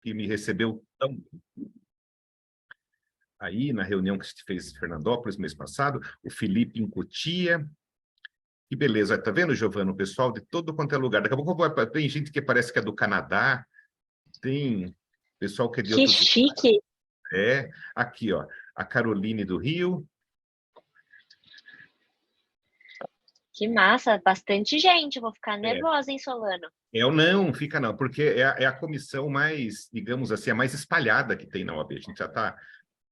que me recebeu tão bem. Aí, na reunião que a gente fez em Fernandópolis, mês passado, o Felipe em Cotia. Que beleza, tá vendo, Giovana? O pessoal de todo quanto é lugar. Daqui a pouco tem gente que parece que é do Canadá, tem pessoal que é de Que outros... chique! É, aqui, ó, a Caroline do Rio. Que massa, bastante gente. Vou ficar É, nervosa, hein, Solano? não, fica não, porque é a comissão mais, digamos assim, a mais espalhada que tem na OAB. A gente já está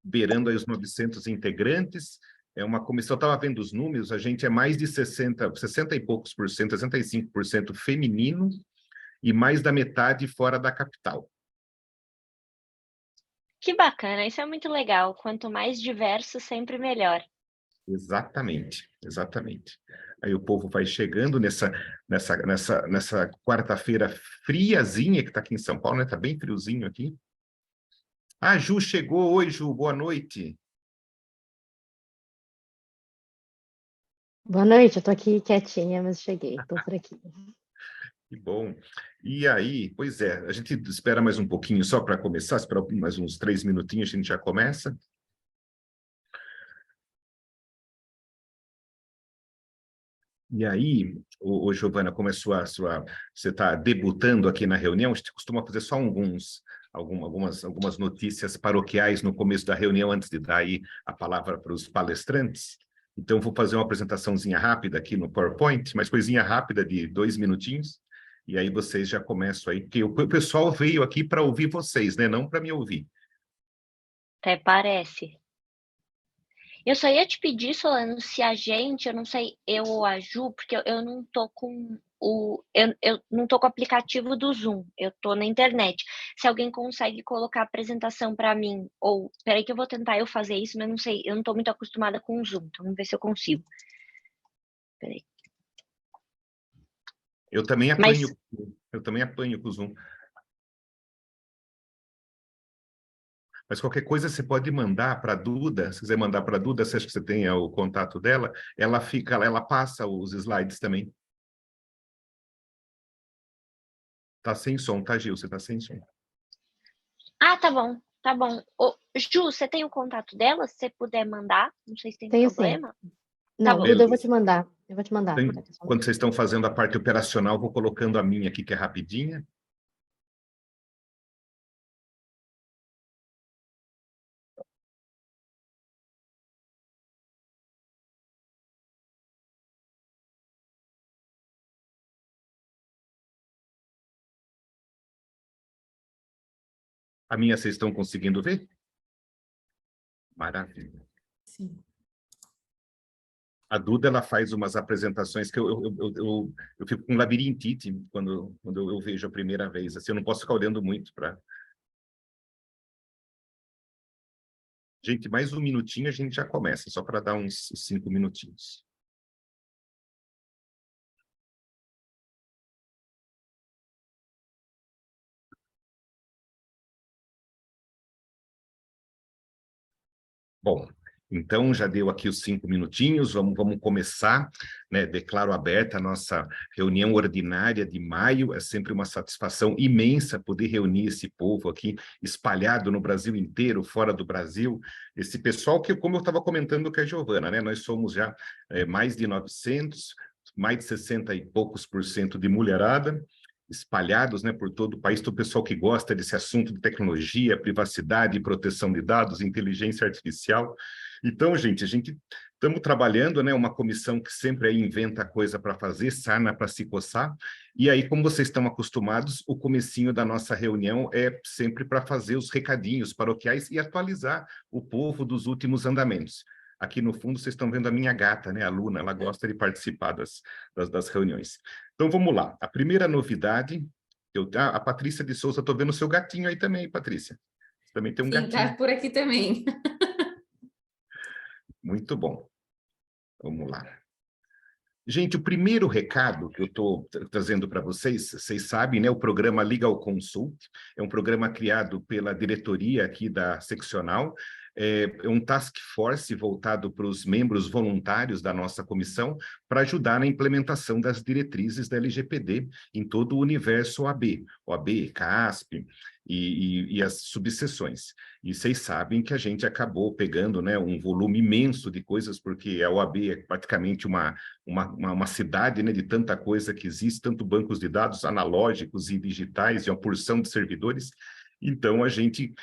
beirando aí os 900 integrantes. É uma comissão, eu estava vendo os números, a gente é mais de 60 e poucos por cento, 65% feminino e mais da metade fora da capital. Que bacana, isso é muito legal. Quanto mais diverso, sempre melhor. Exatamente, exatamente. Aí o povo vai chegando nessa quarta-feira friazinha que está aqui em São Paulo, né? Está bem friozinho aqui. Ah, Ju chegou. Oi, Ju, boa noite. Boa noite, eu tô aqui quietinha, mas cheguei, tô por aqui. Que bom. E aí, pois é, a gente espera mais um pouquinho só para começar, espera mais uns 3 minutinhos, a gente já começa. E aí, Giovana, como é você está debutando aqui na reunião, a gente costuma fazer só algumas notícias paroquiais no começo da reunião, antes de dar aí a palavra para os palestrantes. Então, vou fazer uma apresentaçãozinha rápida aqui no PowerPoint, mas coisinha rápida de 2 minutinhos, e aí vocês já começam aí, porque o pessoal veio aqui para ouvir vocês, né? Não para me ouvir. Até parece. Eu só ia te pedir, Solano, se a gente, eu não sei, eu ou a Ju, porque eu não tô com eu não tô com o aplicativo do Zoom, eu tô na internet. Se alguém consegue colocar a apresentação para mim, ou espera aí que eu vou tentar eu fazer isso, mas não sei, eu não tô muito acostumada com o Zoom, então vamos ver se eu consigo. Espera aí. Eu também Mas apanho com o Zoom. Mas qualquer coisa você pode mandar para a Duda, se quiser mandar para a Duda, você acha que você tem o contato dela, ela passa os slides também. Tá sem som, tá, Gil? Você tá sem som. tá bom, tá bom. Ô, Ju, você tem o contato dela? Se você puder mandar, não sei se tem Tenho problema. sim. Tá Não, bom. Duda, eu vou Beleza. te mandar. Eu vou te mandar. Então, quando vocês estão fazendo a parte operacional, vou colocando a minha aqui, que é rapidinha. A minha vocês estão conseguindo ver? Maravilha. Sim. A Duda, ela faz umas apresentações que eu fico com labirintite quando eu vejo a primeira vez. Assim, eu não posso ficar olhando muito para... Gente, mais um minutinho a gente já começa, só para dar uns 5 minutinhos. Bom, então já deu aqui os 5 minutinhos, vamos começar, né? Declaro aberta a nossa reunião ordinária de maio, é sempre uma satisfação imensa poder reunir esse povo aqui, espalhado no Brasil inteiro, fora do Brasil, esse pessoal que, como eu estava comentando com a Giovana, né? Nós somos já mais de 900, mais de 60 e poucos por cento de mulherada, espalhados, né, por todo o país, todo o pessoal que gosta desse assunto de tecnologia, privacidade, proteção de dados, inteligência artificial. Então, gente, a gente estamos trabalhando, né, uma comissão que sempre aí inventa coisa para fazer, sarna para se coçar, e aí, como vocês estão acostumados, o comecinho da nossa reunião é sempre para fazer os recadinhos paroquiais e atualizar o povo dos últimos andamentos. Aqui no fundo vocês estão vendo a minha gata, né, a Luna, ela gosta de participar das reuniões. Então vamos lá, a primeira novidade, a Patrícia de Souza, estou vendo o seu gatinho aí também, Patrícia. Você também tem um Sim, gatinho. tá por aqui também. Muito bom. Vamos lá. Gente, o primeiro recado que eu estou trazendo para vocês, vocês sabem, né? O programa Legal Consult é um programa criado pela diretoria aqui da seccional, é um task force voltado para os membros voluntários da nossa comissão para ajudar na implementação das diretrizes da LGPD em todo o universo OAB, CASP e as subseções. E vocês sabem que a gente acabou pegando, né, um volume imenso de coisas, porque a OAB é praticamente uma cidade, né, de tanta coisa que existe, tanto bancos de dados analógicos e digitais, e uma porção de servidores. Então, a gente,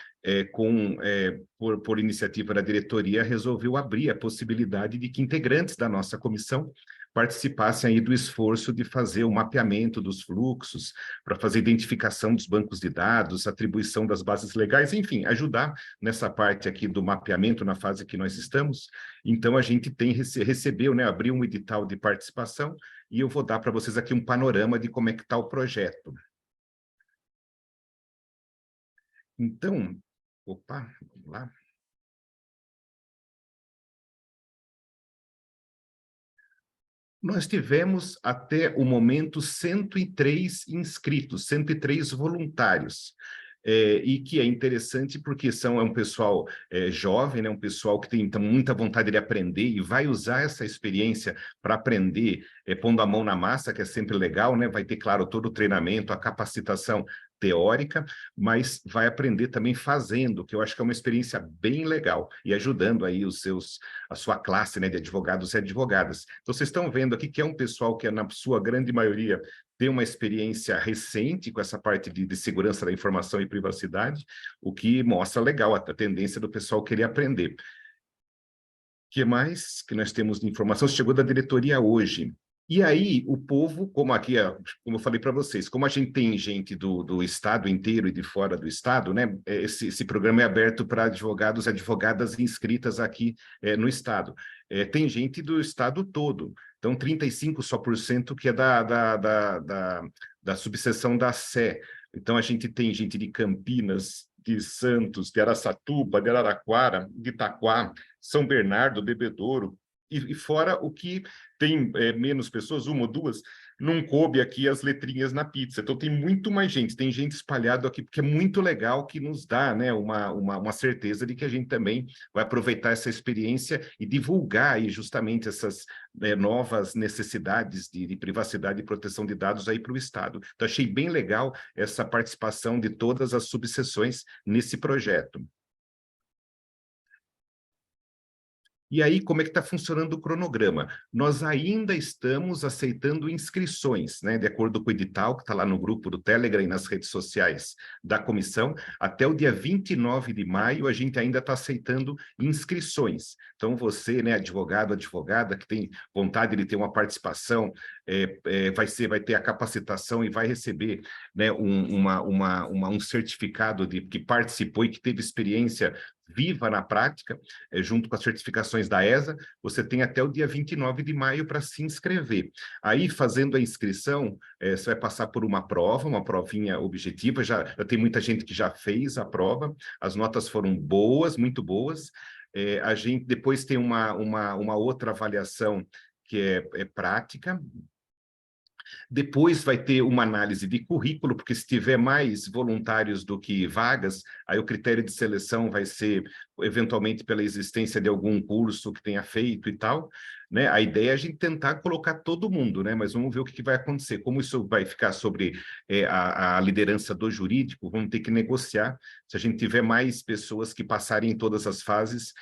por iniciativa da diretoria, resolveu abrir a possibilidade de que integrantes da nossa comissão participassem aí do esforço de fazer o mapeamento dos fluxos, para fazer identificação dos bancos de dados, atribuição das bases legais, enfim, ajudar nessa parte aqui do mapeamento, na fase que nós estamos. Então, a gente recebeu, né, abriu um edital de participação, e eu vou dar para vocês aqui um panorama de como é que está o projeto. Então, opa, vamos lá. Nós tivemos, até o momento, 103 inscritos, 103 voluntários. E que é interessante porque é um pessoal jovem, né, um pessoal que tem muita vontade de aprender e vai usar essa experiência para aprender pondo a mão na massa, que é sempre legal, né? Vai ter, claro, todo o treinamento, a capacitação teórica, mas vai aprender também fazendo, que eu acho que é uma experiência bem legal, e ajudando aí a sua classe, né, de advogados e advogadas. Então, vocês estão vendo aqui que é um pessoal que, na sua grande maioria, tem uma experiência recente com essa parte de segurança da informação e privacidade, o que mostra legal a tendência do pessoal querer aprender. O que mais que nós temos de informação? Chegou da diretoria hoje. E aí, o povo, como aqui, como eu falei para vocês, como a gente tem gente do estado inteiro e de fora do estado, né? Esse programa é aberto para advogados e advogadas inscritas aqui no estado. Tem gente do estado todo. Então, 35% só que é da subseção da Sé. Então, a gente tem gente de Campinas, de Santos, de Araçatuba, de Araraquara, de Itaquá, São Bernardo, Bebedouro, e fora o que tem menos pessoas, uma ou duas, não coube aqui as letrinhas na pizza. Então, tem muito mais gente, tem gente espalhado aqui, porque é muito legal, que nos dá, né, uma certeza de que a gente também vai aproveitar essa experiência e divulgar aí justamente essas novas necessidades de privacidade e proteção de dados aí para o Estado. Então, achei bem legal essa participação de todas as subseções nesse projeto. E aí, como é que está funcionando o cronograma? Nós ainda estamos aceitando inscrições, né? De acordo com o edital, que está lá no grupo do Telegram e nas redes sociais da comissão. Até o dia 29 de maio, a gente ainda está aceitando inscrições. Então, você, né, advogado, advogada, que tem vontade de ter uma participação, vai ter a capacitação e vai receber, né, um certificado de que participou e que teve experiência viva na prática, junto com as certificações da ESA. Você tem até o dia 29 de maio para se inscrever. Aí, fazendo a inscrição, você vai passar por uma prova, uma provinha objetiva. Já tem muita gente que já fez a prova, as notas foram boas, muito boas. A gente depois tem uma outra avaliação que é prática. Depois vai ter uma análise de currículo, porque se tiver mais voluntários do que vagas, aí o critério de seleção vai ser, eventualmente, pela existência de algum curso que tenha feito e tal, né? A ideia é a gente tentar colocar todo mundo, né? Mas vamos ver o que vai acontecer. Como isso vai ficar sobre a liderança do jurídico, vamos ter que negociar se a gente tiver mais pessoas que passarem em todas as fases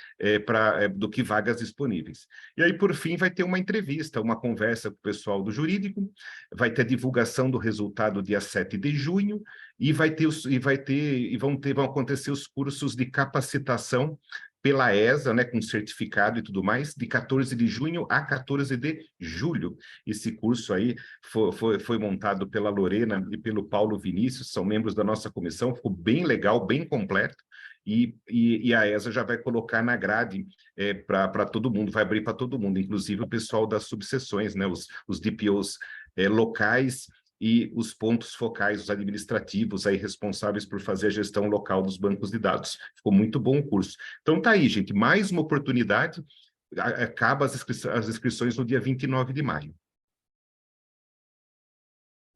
do que vagas disponíveis. E aí, por fim, vai ter uma entrevista, uma conversa com o pessoal do jurídico, vai ter a divulgação do resultado dia 7 de junho, e vão acontecer os cursos de capacitação pela ESA, né, com certificado e tudo mais, de 14 de junho a 14 de julho. Esse curso aí foi montado pela Lorena e pelo Paulo Vinícius, são membros da nossa comissão, ficou bem legal, bem completo, e a ESA já vai colocar na grade para todo mundo, vai abrir para todo mundo, inclusive o pessoal das subseções, né, os DPOs locais e os pontos focais, os administrativos aí responsáveis por fazer a gestão local dos bancos de dados. Ficou muito bom o curso. Então tá aí, gente, mais uma oportunidade, acaba as inscrições no dia 29 de maio.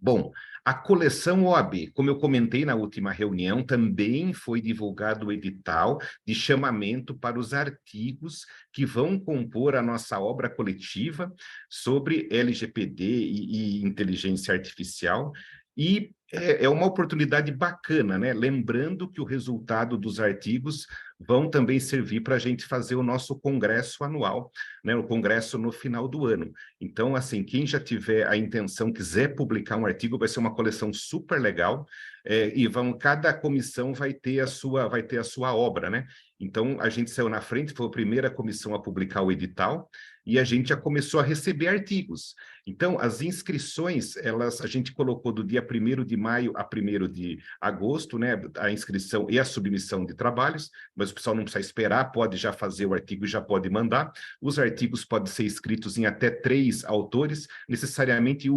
Bom, a coleção OAB, como eu comentei na última reunião, também foi divulgado o edital de chamamento para os artigos que vão compor a nossa obra coletiva sobre LGPD e inteligência artificial. E é uma oportunidade bacana, né? Lembrando que o resultado dos artigos vão também servir para a gente fazer o nosso congresso anual, né? O congresso no final do ano. Então, assim, quem já tiver a intenção, quiser publicar um artigo, vai ser uma coleção super legal, e cada comissão vai ter a sua obra, né? Então, a gente saiu na frente, foi a primeira comissão a publicar o edital, e a gente já começou a receber artigos. Então, as inscrições, a gente colocou do dia 1º de maio a 1º de agosto, né? A inscrição e a submissão de trabalhos, mas o pessoal não precisa esperar, pode já fazer o artigo e já pode mandar. Os artigos podem ser escritos em até 3 autores, necessariamente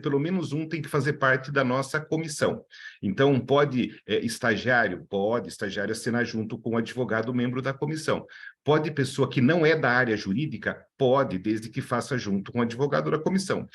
pelo menos um tem que fazer parte da nossa comissão. Então, pode estagiário assinar junto com o advogado membro da comissão. Pode pessoa que não é da área jurídica? Pode, desde que faça junto com o advogado da comissão.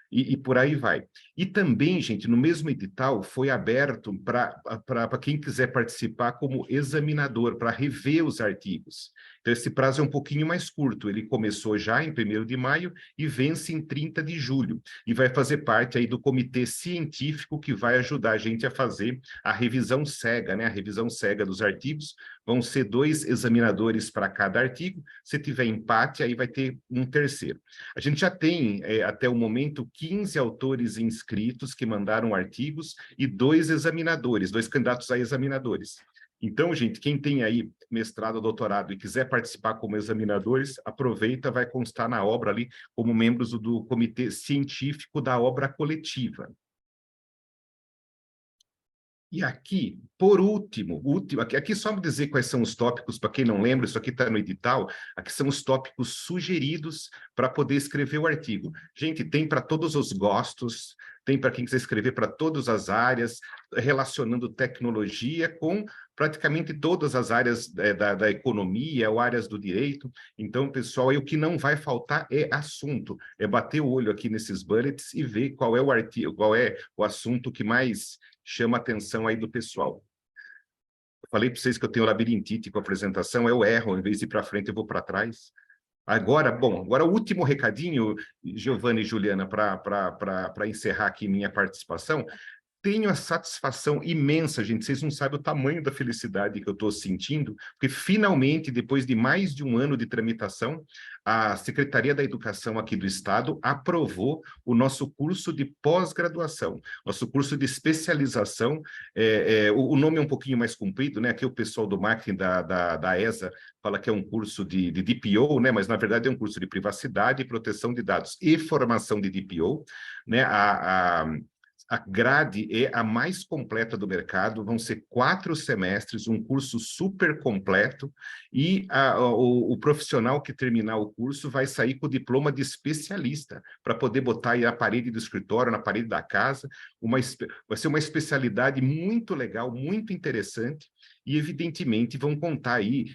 E por aí vai. E também, gente, no mesmo edital foi aberto para quem quiser participar como examinador, para rever os artigos. Então, esse prazo é um pouquinho mais curto. Ele começou já em 1º de maio e vence em 30 de julho. E vai fazer parte aí do comitê científico que vai ajudar a gente a fazer a revisão cega, né? A revisão cega dos artigos. Vão ser 2 examinadores para cada artigo. Se tiver empate, aí vai ter um terceiro. A gente já tem, até o momento, 15 autores inscritos que mandaram artigos e 2 examinadores, 2 candidatos a examinadores. Então, gente, quem tem aí mestrado ou doutorado e quiser participar como examinadores, aproveita, vai constar na obra ali como membros do comitê científico da obra coletiva. E aqui, por último, aqui só me dizer quais são os tópicos, para quem não lembra, isso aqui está no edital, aqui são os tópicos sugeridos para poder escrever o artigo. Gente, tem para todos os gostos, tem para quem quiser escrever para todas as áreas, relacionando tecnologia com praticamente todas as áreas da economia ou áreas do direito. Então, pessoal, aí o que não vai faltar é assunto, é bater o olho aqui nesses bullets e ver qual é o artigo, qual é o assunto que mais chama a atenção aí do pessoal. Eu falei para vocês que eu tenho labirintite com a apresentação, eu erro, em vez de ir para frente, eu vou para trás. Agora o último recadinho, Giovanna e Juliana, para encerrar aqui minha participação. Tenho a satisfação imensa, gente, vocês não sabem o tamanho da felicidade que eu estou sentindo, porque finalmente, depois de mais de um ano de tramitação, a Secretaria da Educação aqui do Estado aprovou o nosso curso de pós-graduação, nosso curso de especialização. O nome é um pouquinho mais comprido, né? Aqui o pessoal do marketing da ESA fala que é um curso de DPO, né? Mas na verdade é um curso de privacidade e proteção de dados e formação de DPO, né? A grade é a mais completa do mercado, vão ser 4 semestres, um curso super completo, e o profissional que terminar o curso vai sair com o diploma de especialista, para poder botar aí na parede do escritório, na parede da casa. Vai ser uma especialidade muito legal, muito interessante, e evidentemente vão contar aí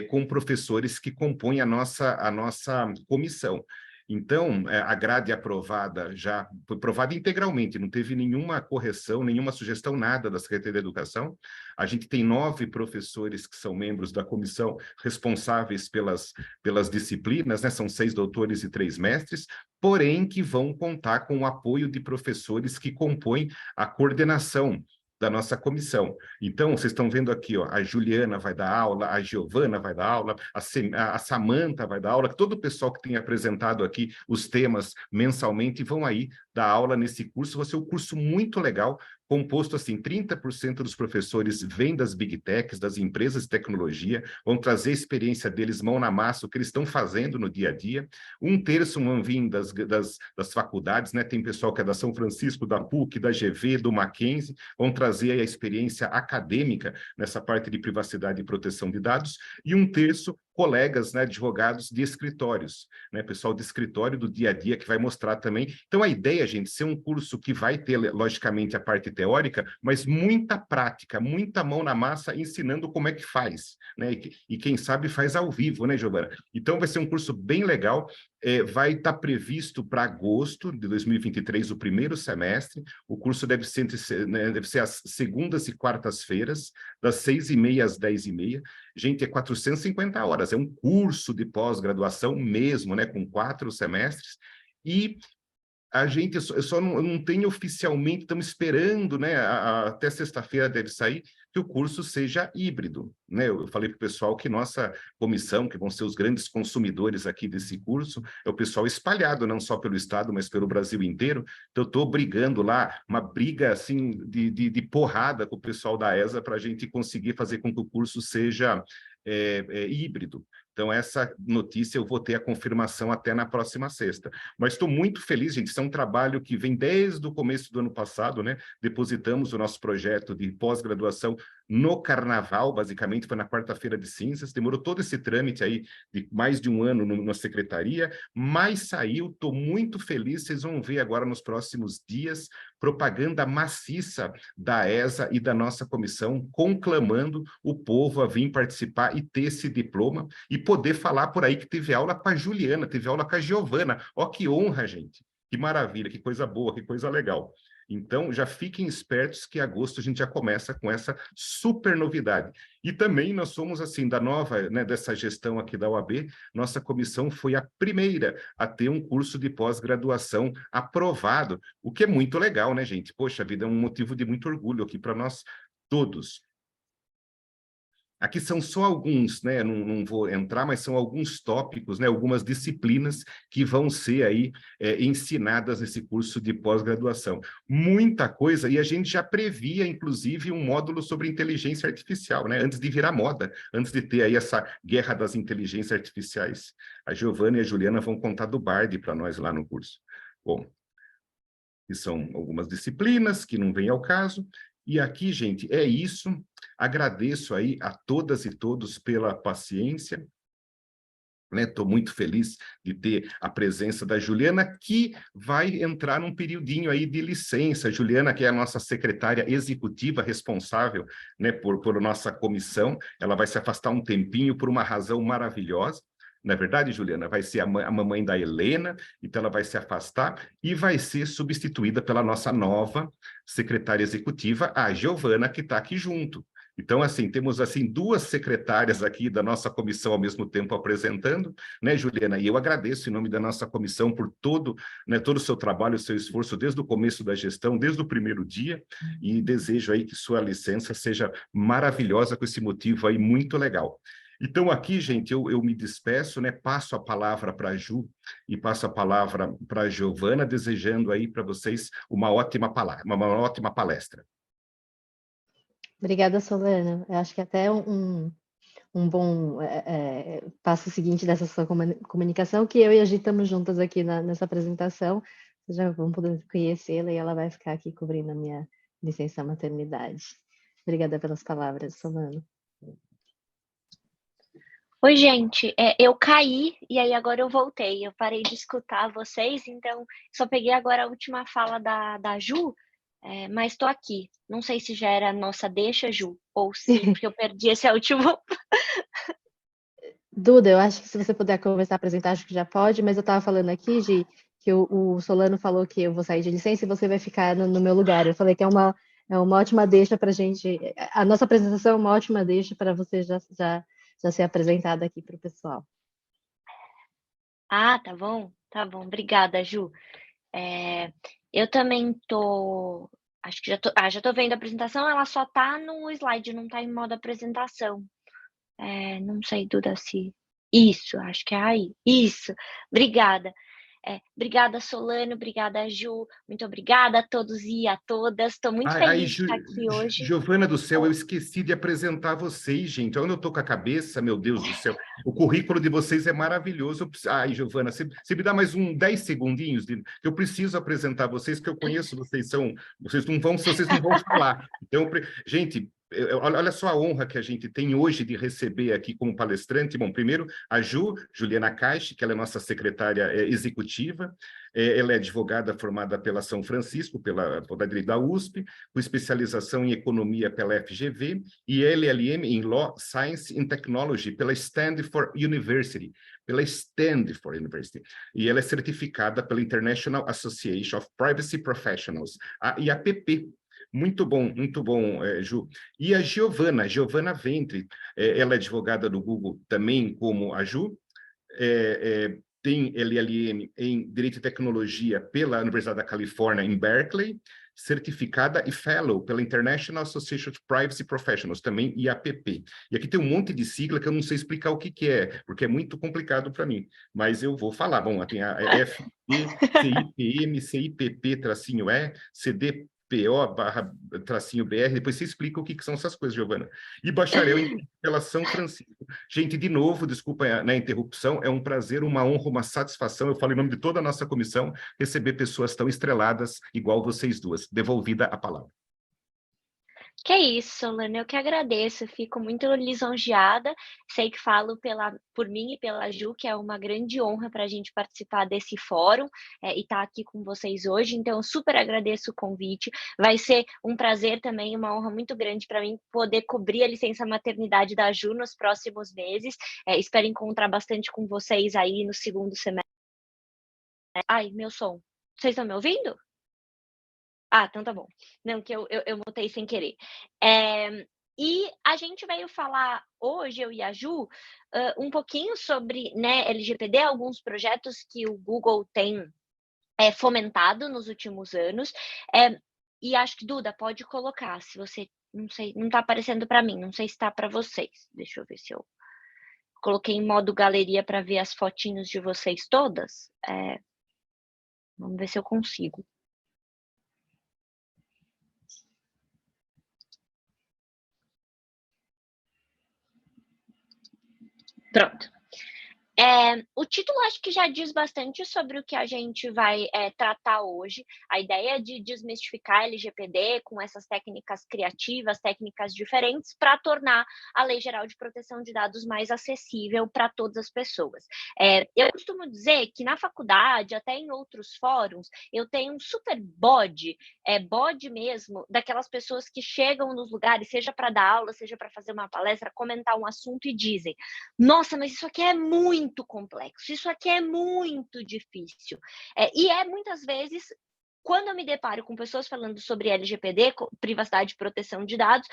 com professores que compõem a nossa comissão. Então, a grade aprovada já foi aprovada integralmente, não teve nenhuma correção, nenhuma sugestão, nada da Secretaria da Educação. A gente tem 9 professores que são membros da comissão responsáveis pelas disciplinas, né? São 6 doutores e 3 mestres, porém que vão contar com o apoio de professores que compõem a coordenação da nossa comissão. Então, vocês estão vendo aqui, ó, a Juliana vai dar aula, a Giovana vai dar aula, a Samanta vai dar aula, todo o pessoal que tem apresentado aqui os temas mensalmente vão aí dar aula nesse curso. Vai ser um curso muito legal, composto assim, 30% dos professores vêm das Big Techs, das empresas de tecnologia, vão trazer a experiência deles mão na massa, o que eles estão fazendo no dia a dia. 1/3 vão vir das faculdades, né? Tem pessoal que é da São Francisco, da PUC, da GV, do Mackenzie, vão trazer a experiência acadêmica nessa parte de privacidade e proteção de dados, e 1/3 colegas, né, advogados de escritórios, né, pessoal de escritório do dia a dia que vai mostrar também. Então, a ideia, gente, ser um curso que vai ter, logicamente, a parte teórica, mas muita prática, muita mão na massa, ensinando como é que faz, né, e quem sabe faz ao vivo, né, Giovana? Então, vai ser um curso bem legal. vai estar previsto para agosto de 2023, o primeiro semestre. O curso deve ser, né, deve ser às segundas e quartas-feiras, das 6h30 às 10h30. Gente, é 450 horas, é um curso de pós-graduação mesmo, né, com 4 semestres, e a gente eu não tenho oficialmente, estamos esperando, né, até sexta-feira deve sair, que o curso seja híbrido, né? Eu falei para o pessoal que nossa comissão, que vão ser os grandes consumidores aqui desse curso, é o pessoal espalhado, não só pelo estado, mas pelo Brasil inteiro. Então, eu estou brigando lá, uma briga assim de porrada com o pessoal da ESA para a gente conseguir fazer com que o curso seja híbrido. Então, essa notícia eu vou ter a confirmação até na próxima sexta. Mas estou muito feliz, gente. Isso é um trabalho que vem desde o começo do ano passado, né? Depositamos o nosso projeto de pós-graduação no Carnaval, basicamente, foi na quarta-feira de cinzas. Demorou todo esse trâmite aí de mais de um ano na secretaria, mas saiu. Estou muito feliz. Vocês vão ver agora nos próximos dias propaganda maciça da ESA e da nossa comissão, conclamando o povo a vir participar e ter esse diploma e poder falar por aí que teve aula com a Juliana, teve aula com a Giovana. Ó, que honra, gente! Que maravilha, que coisa boa, que coisa legal. Então, já fiquem espertos que em agosto a gente já começa com essa super novidade. E também nós somos, assim, da nova, né, dessa gestão aqui da UAB, nossa comissão foi a primeira a ter um curso de pós-graduação aprovado, o que é muito legal, né, gente? Poxa vida, é um motivo de muito orgulho aqui para nós todos. Aqui são só alguns, né? Não vou entrar, mas são alguns tópicos, né? Algumas disciplinas que vão ser aí ensinadas nesse curso de pós-graduação. Muita coisa, e a gente já previa, inclusive, um módulo sobre inteligência artificial, né? Antes de virar moda, antes de ter aí essa guerra das inteligências artificiais. A Giovana e a Juliana vão contar do Bard para nós lá no curso. Bom, que são algumas disciplinas que não vêm ao caso. E aqui, gente, é isso. Agradeço aí a todas e todos pela paciência. Estou muito feliz de ter a presença da Juliana, que vai entrar num periodinho aí de licença. Juliana, que é a nossa secretária executiva responsável, né, por nossa comissão, ela vai se afastar um tempinho por uma razão maravilhosa. Na verdade, Juliana, vai ser a mamãe da Helena, então ela vai se afastar e vai ser substituída pela nossa nova secretária executiva, a Giovana, que está aqui junto. Então, assim, temos, assim, 2 secretárias aqui da nossa comissão ao mesmo tempo apresentando, né, Juliana? E eu agradeço em nome da nossa comissão por todo, né, todo o seu trabalho, o seu esforço desde o começo da gestão, desde o primeiro dia, e desejo aí que sua licença seja maravilhosa com esse motivo aí muito legal. Então, aqui, gente, eu me despeço, né? Passo a palavra para a Ju e passo a palavra para a Giovana, desejando aí para vocês uma ótima palestra. Obrigada, Solana. Eu acho que até um bom passo seguinte dessa sua comunicação, que eu e a Gi estamos juntas aqui nessa apresentação, vocês já vão poder conhecê-la e ela vai ficar aqui cobrindo a minha licença maternidade. Obrigada pelas palavras, Solana. Oi, gente, eu caí e aí agora eu voltei. Eu parei de escutar vocês, então só peguei agora a última fala da Ju, mas estou aqui. Não sei se já era a nossa deixa, Ju, ou se porque eu perdi esse último. Duda, eu acho que se você puder começar a apresentar, acho que já pode, mas eu estava falando aqui, Gi, que o Solano falou que eu vou sair de licença e você vai ficar no meu lugar. Eu falei que é uma ótima deixa para a gente. A nossa apresentação é uma ótima deixa para você já ser apresentada aqui para o pessoal. Ah, tá bom. Obrigada, Ju. Eu também acho que já tô vendo a apresentação, ela só tá no slide, não tá em modo apresentação. Não sei, Duda, se... Isso, acho que é aí. Isso, obrigada. Obrigada, Solano, obrigada, Ju, muito obrigada a todos e a todas. Estou muito feliz de estar aqui hoje. Giovana do céu, eu esqueci de apresentar vocês, gente. Onde eu estou com a cabeça, meu Deus do céu. O currículo de vocês é maravilhoso. Ai, Giovana, você me dá mais 10 segundinhos, que eu preciso apresentar vocês, que eu conheço, vocês não vão falar. Então, gente, olha só a honra que a gente tem hoje de receber aqui como palestrante. Bom, primeiro, a Juliana Caixa, que ela é nossa secretária executiva. Ela é advogada formada pela São Francisco, pela Direito da USP, com especialização em economia pela FGV e LLM em Law, Science and Technology pela Stanford University. E ela é certificada pela International Association of Privacy Professionals, a IAPP. Muito bom, Ju. E a Giovana Ventre, ela é advogada do Google também, como a Ju, tem LLM em Direito e Tecnologia pela Universidade da Califórnia, em Berkeley, certificada e fellow pela International Association of Privacy Professionals, também IAPP. E aqui tem um monte de sigla que eu não sei explicar o que é, porque é muito complicado para mim, mas eu vou falar. Bom, tem a FP, CIPM, CIPP-E, CDPO/-BR, depois você explica o que são essas coisas, Giovana. E bacharel em Relação Francisco. Gente, de novo, desculpa na interrupção, é um prazer, uma honra, uma satisfação, eu falo em nome de toda a nossa comissão, receber pessoas tão estreladas igual vocês duas. Devolvida a palavra. Que é isso, Solano, eu que agradeço, fico muito lisonjeada, sei que falo por mim e pela Ju, que é uma grande honra para a gente participar desse fórum e estar aqui com vocês hoje, então super agradeço o convite, vai ser um prazer também, uma honra muito grande para mim poder cobrir a licença maternidade da Ju nos próximos meses, espero encontrar bastante com vocês aí no segundo semestre. Ai, meu som, vocês estão me ouvindo? Ah, então tá bom. Não, que eu mutei sem querer. E a gente veio falar hoje, eu e a Ju, um pouquinho sobre, né, LGPD, alguns projetos que o Google tem fomentado nos últimos anos. E acho que, Duda, pode colocar, se você, não sei, não tá aparecendo para mim, não sei se tá para vocês. Deixa eu ver se eu coloquei em modo galeria para ver as fotinhos de vocês todas. Vamos ver se eu consigo. Pronto. O título acho que já diz bastante sobre o que a gente vai tratar hoje. A ideia de desmistificar LGPD com essas técnicas criativas, técnicas diferentes, para tornar a Lei Geral de Proteção de Dados mais acessível para todas as pessoas. Eu costumo dizer que na faculdade, até em outros fóruns, eu tenho um super bode mesmo, daquelas pessoas que chegam nos lugares, seja para dar aula, seja para fazer uma palestra, comentar um assunto e dizem: nossa, mas isso aqui é muito complexo, isso aqui é muito difícil. E muitas vezes, quando eu me deparo com pessoas falando sobre LGPD, privacidade e proteção de dados,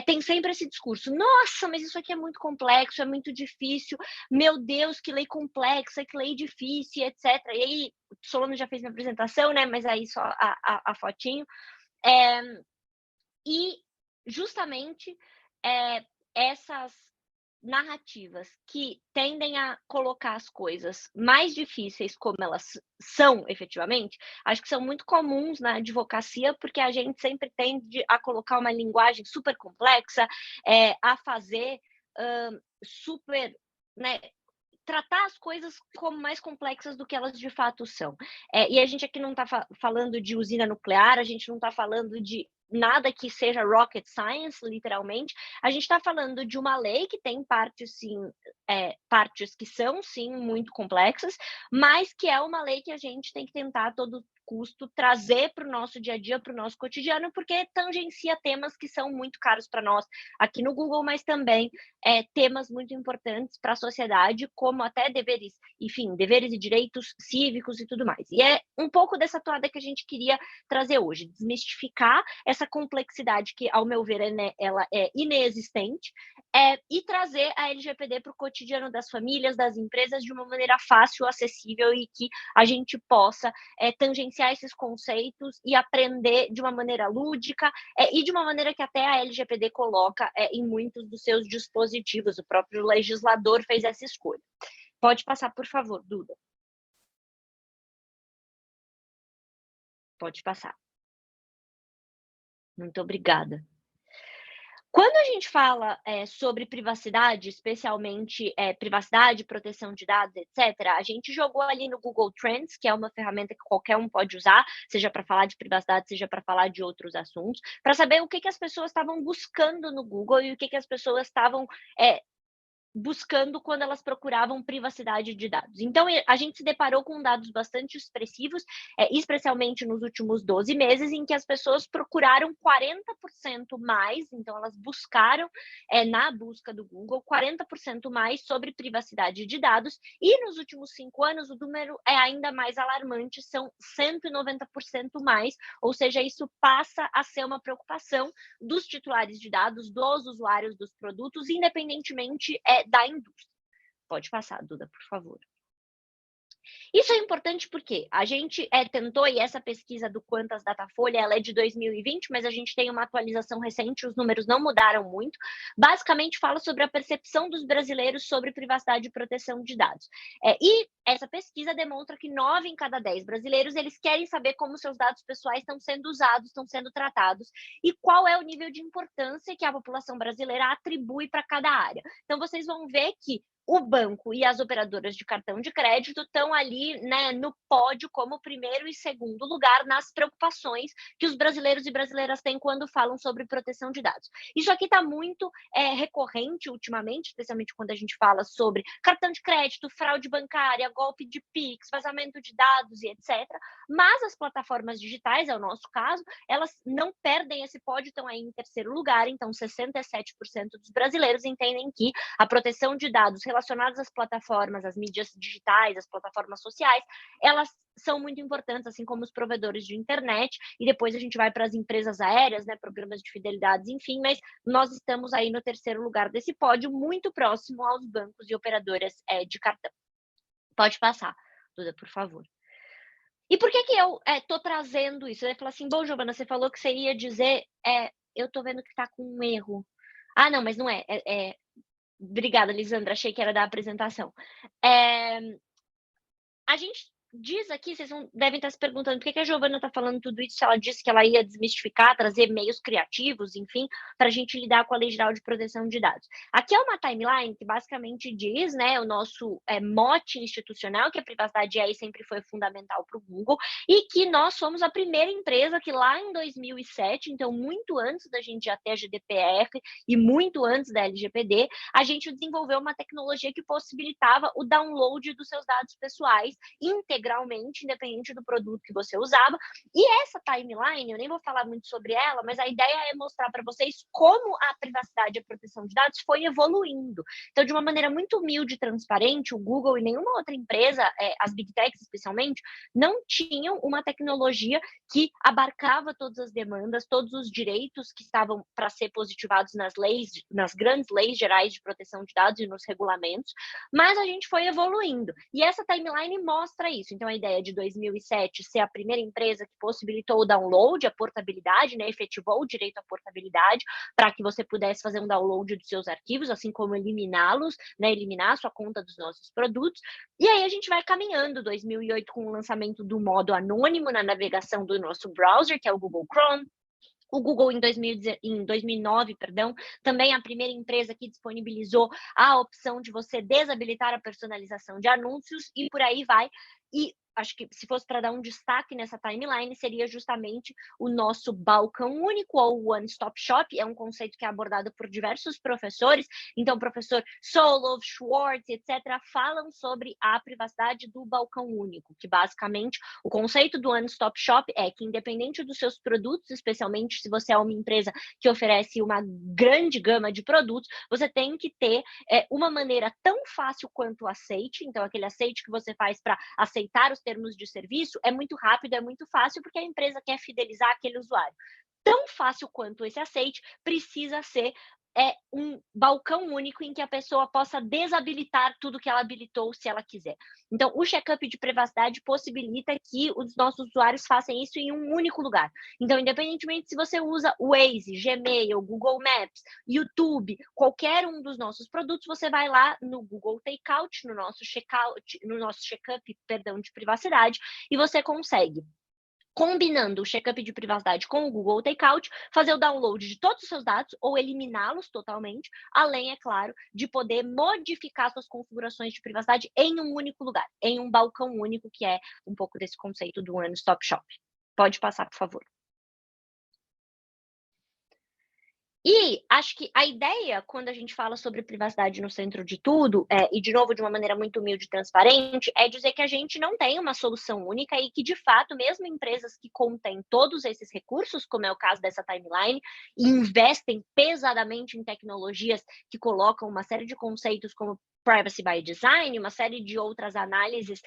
tem sempre esse discurso: nossa, mas isso aqui é muito complexo, é muito difícil, meu Deus, que lei complexa, que lei difícil, etc. E aí, o Solano já fez minha apresentação, né? Mas aí só a fotinho. E justamente essas narrativas que tendem a colocar as coisas mais difíceis como elas são efetivamente, acho que são muito comuns na advocacia, porque a gente sempre tende a colocar uma linguagem super complexa, a fazer super, né, tratar as coisas como mais complexas do que elas de fato são. E a gente aqui não está falando de usina nuclear, a gente não está falando de nada que seja rocket science, literalmente. A gente está falando de uma lei que tem partes, sim, partes que são, sim, muito complexas, mas que é uma lei que a gente tem que tentar a todo custo trazer para o nosso dia a dia, para o nosso cotidiano, porque tangencia temas que são muito caros para nós aqui no Google, mas também temas muito importantes para a sociedade, como até deveres, enfim, deveres e direitos cívicos e tudo mais. E é um pouco dessa toada que a gente queria trazer hoje, desmistificar essa complexidade que, ao meu ver, ela é inexistente, e trazer a LGPD para o cotidiano das famílias, das empresas, de uma maneira fácil, acessível e que a gente possa tangenciar esses conceitos e aprender de uma maneira lúdica e de uma maneira que até a LGPD coloca em muitos dos seus dispositivos. O próprio legislador fez essa escolha. Pode passar, por favor, Duda. Pode passar. Muito obrigada. Quando a gente fala sobre privacidade, especialmente privacidade, proteção de dados, etc., a gente jogou ali no Google Trends, que é uma ferramenta que qualquer um pode usar, seja para falar de privacidade, seja para falar de outros assuntos, para saber o que, que as pessoas estavam buscando no Google e o que, que as pessoas estavam buscando quando elas procuravam privacidade de dados. Então, a gente se deparou com dados bastante expressivos, especialmente nos últimos 12 meses, em que as pessoas procuraram 40% mais, então elas buscaram, na busca do Google, 40% mais sobre privacidade de dados, e nos últimos 5 anos o número é ainda mais alarmante, são 190% mais, ou seja, isso passa a ser uma preocupação dos titulares de dados, dos usuários dos produtos, independentemente da indústria. Pode passar, Duda, por favor. Isso é importante porque a gente tentou, e essa pesquisa do Quantas Datafolha, ela é de 2020, mas a gente tem uma atualização recente, os números não mudaram muito. Basicamente fala sobre a percepção dos brasileiros sobre privacidade e proteção de dados. E essa pesquisa demonstra que 9 em cada 10 brasileiros, eles querem saber como seus dados pessoais estão sendo usados, estão sendo tratados, e qual é o nível de importância que a população brasileira atribui para cada área. Então, vocês vão ver que o banco e as operadoras de cartão de crédito estão ali, né, no pódio como primeiro e segundo lugar nas preocupações que os brasileiros e brasileiras têm quando falam sobre proteção de dados. Isso aqui está muito recorrente ultimamente, especialmente quando a gente fala sobre cartão de crédito, fraude bancária, golpe de Pix, vazamento de dados e etc. Mas as plataformas digitais, é o nosso caso, elas não perdem esse pódio, estão aí em terceiro lugar, então 67% dos brasileiros entendem que a proteção de dados relacionadas às plataformas, às mídias digitais, às plataformas sociais, elas são muito importantes, assim como os provedores de internet, e depois a gente vai para as empresas aéreas, né, programas de fidelidades, enfim, mas nós estamos aí no terceiro lugar desse pódio, muito próximo aos bancos e operadoras de cartão. Pode passar, Duda, por favor. E por que eu estou trazendo isso? Eu ia falar assim, bom, Giovana, você falou que você ia dizer, eu estou vendo que está com um erro. Ah, não, mas não é. Obrigada, Lisandra, achei que era da apresentação. A gente diz aqui, vocês devem estar se perguntando por que a Giovana está falando tudo isso, se ela disse que ela ia desmistificar, trazer meios criativos, enfim, para a gente lidar com a Lei Geral de Proteção de Dados. Aqui é uma timeline que basicamente diz, né, o nosso mote institucional, que a privacidade é e sempre foi fundamental para o Google, e que nós somos a primeira empresa que lá em 2007, então muito antes da gente já ter a GDPR e muito antes da LGPD, a gente desenvolveu uma tecnologia que possibilitava o download dos seus dados pessoais integralmente, independente do produto que você usava. E essa timeline, eu nem vou falar muito sobre ela, mas a ideia é mostrar para vocês como a privacidade e a proteção de dados foi evoluindo. Então, de uma maneira muito humilde e transparente, o Google e nenhuma outra empresa, as Big Techs especialmente, não tinham uma tecnologia que abarcava todas as demandas, todos os direitos que estavam para ser positivados nas leis, nas grandes leis gerais de proteção de dados e nos regulamentos, mas a gente foi evoluindo. E essa timeline mostra isso. Então, a ideia de 2007 ser a primeira empresa que possibilitou o download, a portabilidade, né, efetivou o direito à portabilidade para que você pudesse fazer um download dos seus arquivos, assim como eliminá-los, né, eliminar a sua conta dos nossos produtos. E aí a gente vai caminhando, 2008 com o lançamento do modo anônimo na navegação do nosso browser, que é o Google Chrome. O Google, em 2009, também a primeira empresa que disponibilizou a opção de você desabilitar a personalização de anúncios, e por aí vai. E acho que se fosse para dar um destaque nessa timeline, seria justamente o nosso balcão único, ou One Stop Shop. É um conceito que é abordado por diversos professores. Então, o professor Solov, Schwartz, etc., falam sobre a privacidade do balcão único, que basicamente o conceito do One Stop Shop é que, independente dos seus produtos, especialmente se você é uma empresa que oferece uma grande gama de produtos, você tem que ter uma maneira tão fácil quanto o aceite. Então, aquele aceite que você faz para aceitar os termos de serviço é muito rápido, é muito fácil, porque a empresa quer fidelizar aquele usuário. Tão fácil quanto esse aceite precisa ser um balcão único em que a pessoa possa desabilitar tudo que ela habilitou, se ela quiser. Então, o check-up de privacidade possibilita que os nossos usuários façam isso em um único lugar. Então, independentemente se você usa o Waze, Gmail, Google Maps, YouTube, qualquer um dos nossos produtos, você vai lá no Google Takeout, no nosso check-up, de privacidade, e você consegue combinando o check-up de privacidade com o Google Takeout, fazer o download de todos os seus dados ou eliminá-los totalmente, além, é claro, de poder modificar suas configurações de privacidade em um único lugar, em um balcão único, que é um pouco desse conceito do One Stop Shop. Pode passar, por favor. E acho que a ideia, quando a gente fala sobre privacidade no centro de tudo, e de novo de uma maneira muito humilde e transparente, é dizer que a gente não tem uma solução única e que, de fato, mesmo empresas que contêm todos esses recursos, como é o caso dessa timeline, e investem pesadamente em tecnologias que colocam uma série de conceitos como Privacy by Design, uma série de outras análises,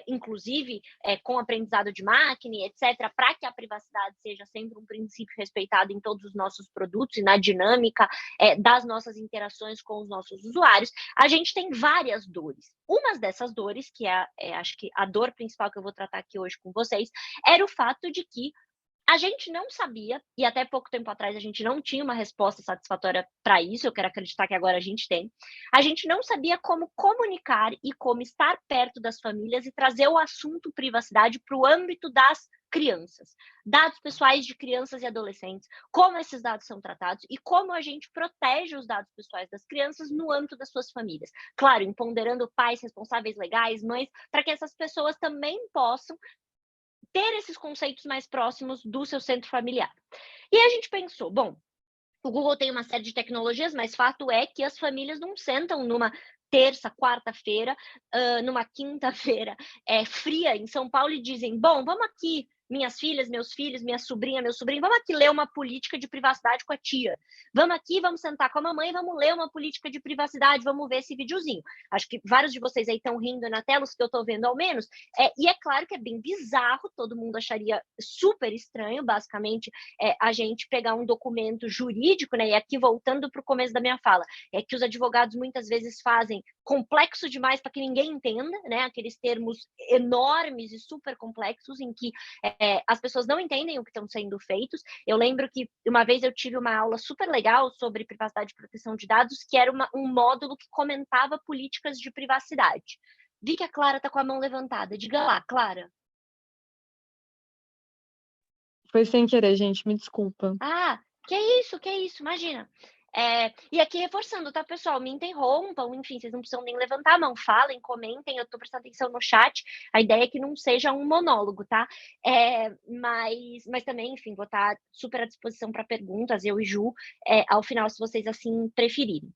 inclusive com aprendizado de máquina, etc., para que a privacidade seja sempre um princípio respeitado em todos os nossos produtos e na dinâmica das nossas interações com os nossos usuários, a gente tem várias dores. Uma dessas dores, que acho que a dor principal que eu vou tratar aqui hoje com vocês, era o fato de que a gente não sabia, e até pouco tempo atrás a gente não tinha uma resposta satisfatória para isso, eu quero acreditar que agora a gente tem. A gente não sabia como comunicar e como estar perto das famílias e trazer o assunto privacidade para o âmbito das crianças. Dados pessoais de crianças e adolescentes, como esses dados são tratados e como a gente protege os dados pessoais das crianças no âmbito das suas famílias. Claro, empoderando pais responsáveis legais, mães, para que essas pessoas também possam ter esses conceitos mais próximos do seu centro familiar. E a gente pensou, bom, o Google tem uma série de tecnologias, mas fato é que as famílias não sentam numa terça, quarta-feira, numa quinta-feira fria em São Paulo e dizem, bom, vamos aqui, minhas filhas, meus filhos, minha sobrinha, meu sobrinho, vamos aqui ler uma política de privacidade com a tia. Vamos aqui, vamos sentar com a mamãe, vamos ler uma política de privacidade, vamos ver esse videozinho. Acho que vários de vocês aí estão rindo na tela, os que eu estou vendo ao menos. E é claro que é bem bizarro, todo mundo acharia super estranho, basicamente, a gente pegar um documento jurídico, né? E aqui voltando para o começo da minha fala, é que os advogados muitas vezes fazem complexo demais para que ninguém entenda, né? Aqueles termos enormes e super complexos em que as pessoas não entendem o que estão sendo feitos. Eu lembro que uma vez eu tive uma aula super legal sobre privacidade e proteção de dados, que era um módulo que comentava políticas de privacidade. Vi que a Clara está com a mão levantada. Diga lá, Clara. Foi sem querer, gente, me desculpa. Ah, que isso, imagina. E aqui reforçando, tá, pessoal? Me interrompam, enfim, vocês não precisam nem levantar a mão, falem, comentem, eu tô prestando atenção no chat. A ideia é que não seja um monólogo, tá? Mas também, enfim, vou estar super à disposição para perguntas, eu e Ju, ao final, se vocês assim preferirem.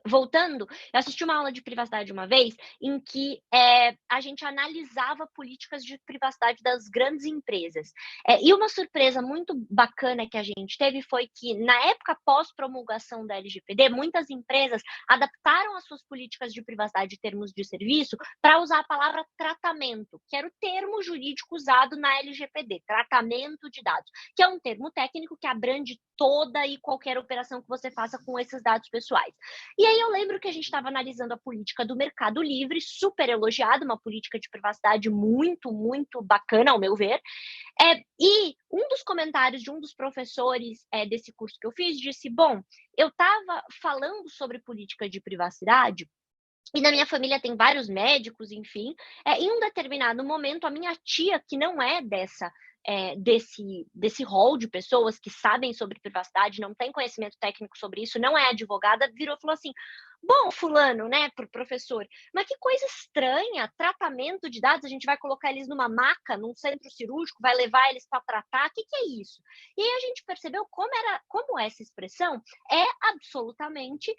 Voltando, eu assisti uma aula de privacidade uma vez em que a gente analisava políticas de privacidade das grandes empresas. E uma surpresa muito bacana que a gente teve foi que, na época pós-promulgação da LGPD, muitas empresas adaptaram as suas políticas de privacidade de termos de serviço para usar a palavra tratamento, que era o termo jurídico usado na LGPD, tratamento de dados, que é um termo técnico que abrange toda e qualquer operação que você faça com esses dados pessoais. E aí eu lembro que a gente estava analisando a política do Mercado Livre, super elogiada, uma política de privacidade muito, muito bacana, ao meu ver. E um dos comentários de um dos professores desse curso que eu fiz disse, bom, eu estava falando sobre política de privacidade, e na minha família tem vários médicos, enfim. Em um determinado momento, a minha tia, que não é desse rol de pessoas que sabem sobre privacidade, não tem conhecimento técnico sobre isso, não é advogada, virou e falou assim, bom, fulano, né, pro professor, mas que coisa estranha, tratamento de dados, a gente vai colocar eles numa maca, num centro cirúrgico, vai levar eles para tratar, o que é isso? E aí a gente percebeu como essa expressão é absolutamente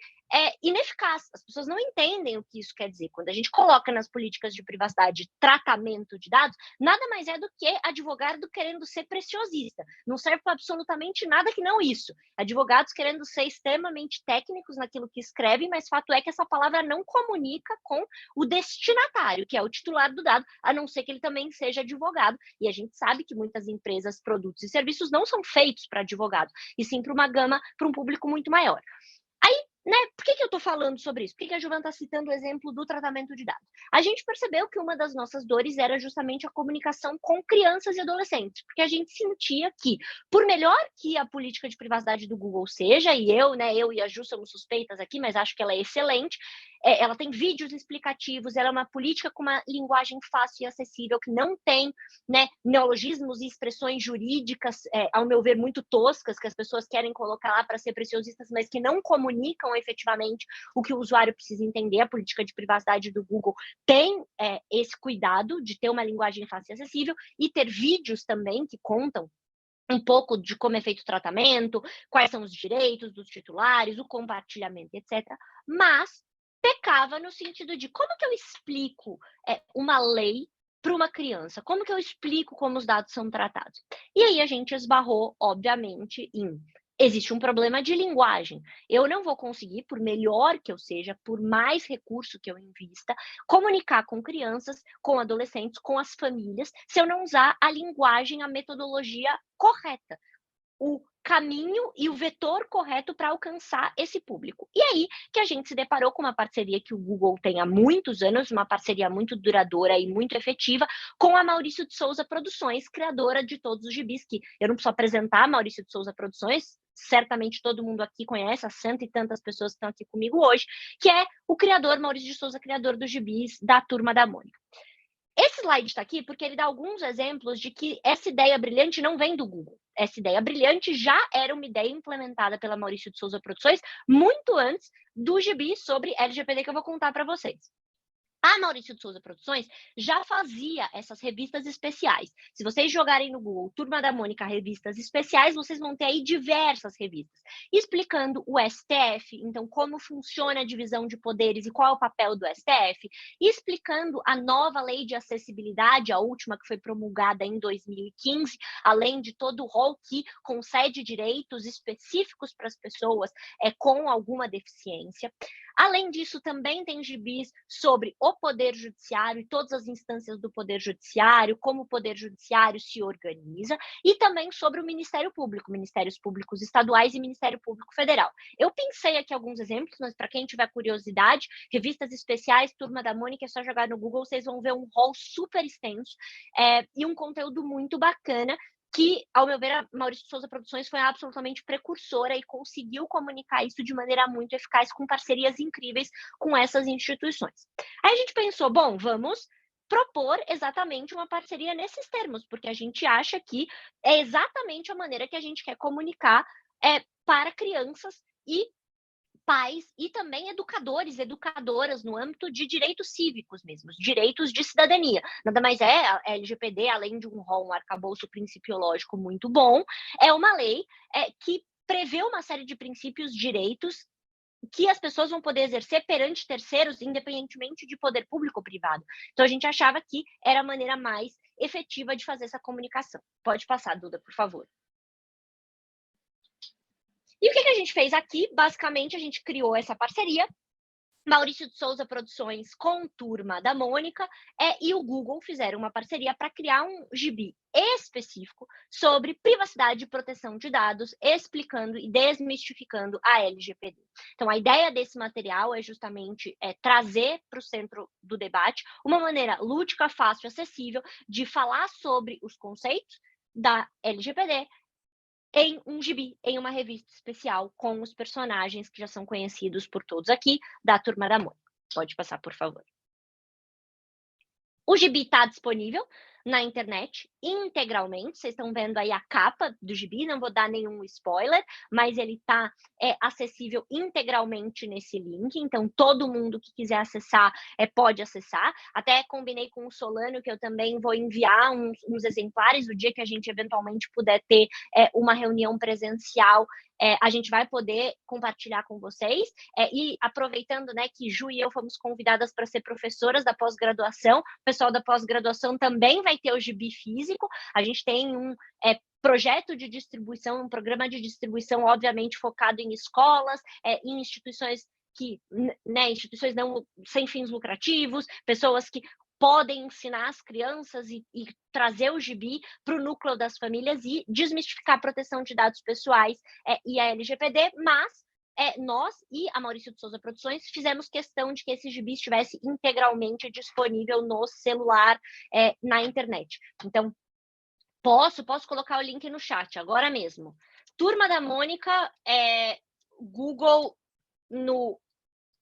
ineficaz, as pessoas não entendem o que isso quer dizer. Quando a gente coloca nas políticas de privacidade tratamento de dados, nada mais é do que advogado querendo ser preciosista, não serve para absolutamente nada que não isso. Advogados querendo ser extremamente técnicos naquilo que escrevem, mas fato é que essa palavra não comunica com o destinatário, que é o titular do dado, a não ser que ele também seja advogado. E a gente sabe que muitas empresas, produtos e serviços não são feitos para advogado, e sim para uma gama, para um público muito maior. Aí, né, por que eu estou falando sobre isso? Por que a Giovana está citando o exemplo do tratamento de dados? A gente percebeu que uma das nossas dores era justamente a comunicação com crianças e adolescentes, porque a gente sentia que, por melhor que a política de privacidade do Google seja, e eu e a Ju somos suspeitas aqui, mas acho que ela é excelente, ela tem vídeos explicativos, ela é uma política com uma linguagem fácil e acessível, que não tem, né, neologismos e expressões jurídicas, ao meu ver, muito toscas, que as pessoas querem colocar lá para ser preciosistas, mas que não comunicam efetivamente o que o usuário precisa entender. A política de privacidade do Google tem esse cuidado de ter uma linguagem fácil e acessível e ter vídeos também que contam um pouco de como é feito o tratamento, quais são os direitos dos titulares, o compartilhamento, etc. Mas pecava no sentido de como que eu explico uma lei para uma criança? Como que eu explico como os dados são tratados? E aí a gente esbarrou, obviamente, existe um problema de linguagem. Eu não vou conseguir, por melhor que eu seja, por mais recurso que eu invista, comunicar com crianças, com adolescentes, com as famílias, se eu não usar a linguagem, a metodologia correta, o caminho e o vetor correto para alcançar esse público. E aí que a gente se deparou com uma parceria que o Google tem há muitos anos, uma parceria muito duradoura e muito efetiva, com a Maurício de Souza Produções, criadora de todos os gibis, que eu não preciso apresentar a Maurício de Souza Produções, certamente todo mundo aqui conhece, as 100 e tantas pessoas que estão aqui comigo hoje, que é o criador, Maurício de Souza, criador dos gibis da Turma da Mônica. Esse slide está aqui porque ele dá alguns exemplos de que essa ideia brilhante não vem do Google. Essa ideia brilhante já era uma ideia implementada pela Maurício de Souza Produções muito antes do gibi sobre LGPD que eu vou contar para vocês. A Maurício de Souza Produções já fazia essas revistas especiais. Se vocês jogarem no Google Turma da Mônica Revistas Especiais, vocês vão ter aí diversas revistas, explicando o STF, então como funciona a divisão de poderes e qual é o papel do STF, explicando a nova lei de acessibilidade, a última que foi promulgada em 2015, além de todo o rol que concede direitos específicos para as pessoas com alguma deficiência. Além disso, também tem gibis sobre o Poder Judiciário e todas as instâncias do Poder Judiciário, como o Poder Judiciário se organiza, e também sobre o Ministério Público, Ministérios Públicos Estaduais e Ministério Público Federal. Eu pensei aqui alguns exemplos, mas para quem tiver curiosidade, revistas especiais, Turma da Mônica, é só jogar no Google, vocês vão ver um rol super extenso e um conteúdo muito bacana, que, ao meu ver, a Maurício de Souza Produções foi absolutamente precursora e conseguiu comunicar isso de maneira muito eficaz, com parcerias incríveis com essas instituições. Aí a gente pensou, bom, vamos propor exatamente uma parceria nesses termos, porque a gente acha que é exatamente a maneira que a gente quer comunicar para crianças e pais e também educadores, educadoras no âmbito de direitos cívicos mesmo, direitos de cidadania. Nada mais é, a LGPD, além de um rol, um arcabouço principiológico muito bom, é uma lei que prevê uma série de princípios, direitos que as pessoas vão poder exercer perante terceiros, independentemente de poder público ou privado. Então, a gente achava que era a maneira mais efetiva de fazer essa comunicação. Pode passar, Duda, por favor. E o que a gente fez aqui? Basicamente, a gente criou essa parceria, Maurício de Souza Produções com Turma da Mônica e o Google fizeram uma parceria para criar um gibi específico sobre privacidade e proteção de dados, explicando e desmistificando a LGPD. Então, a ideia desse material é justamente trazer para o centro do debate uma maneira lúdica, fácil, acessível de falar sobre os conceitos da LGPD, em um gibi, em uma revista especial, com os personagens que já são conhecidos por todos aqui, da Turma da Mônica. Pode passar, por favor. O gibi está disponível na internet integralmente, vocês estão vendo aí a capa do gibi, não vou dar nenhum spoiler, mas ele está acessível integralmente nesse link, então todo mundo que quiser acessar pode acessar. Até combinei com o Solano que eu também vou enviar uns exemplares o dia que a gente eventualmente puder ter uma reunião presencial, a gente vai poder compartilhar com vocês, e aproveitando, né, que Ju e eu fomos convidadas para ser professoras da pós-graduação, o pessoal da pós-graduação também vai ter o gibi físico, a gente tem um projeto de distribuição, um programa de distribuição, obviamente, focado em escolas, em instituições instituições não sem fins lucrativos, pessoas que podem ensinar as crianças e trazer o gibi para o núcleo das famílias e desmistificar a proteção de dados pessoais e a LGPD, mas nós e a Maurício de Souza Produções fizemos questão de que esse gibi estivesse integralmente disponível no celular, na internet. Então, posso colocar o link no chat agora mesmo. Turma da Mônica, Google, no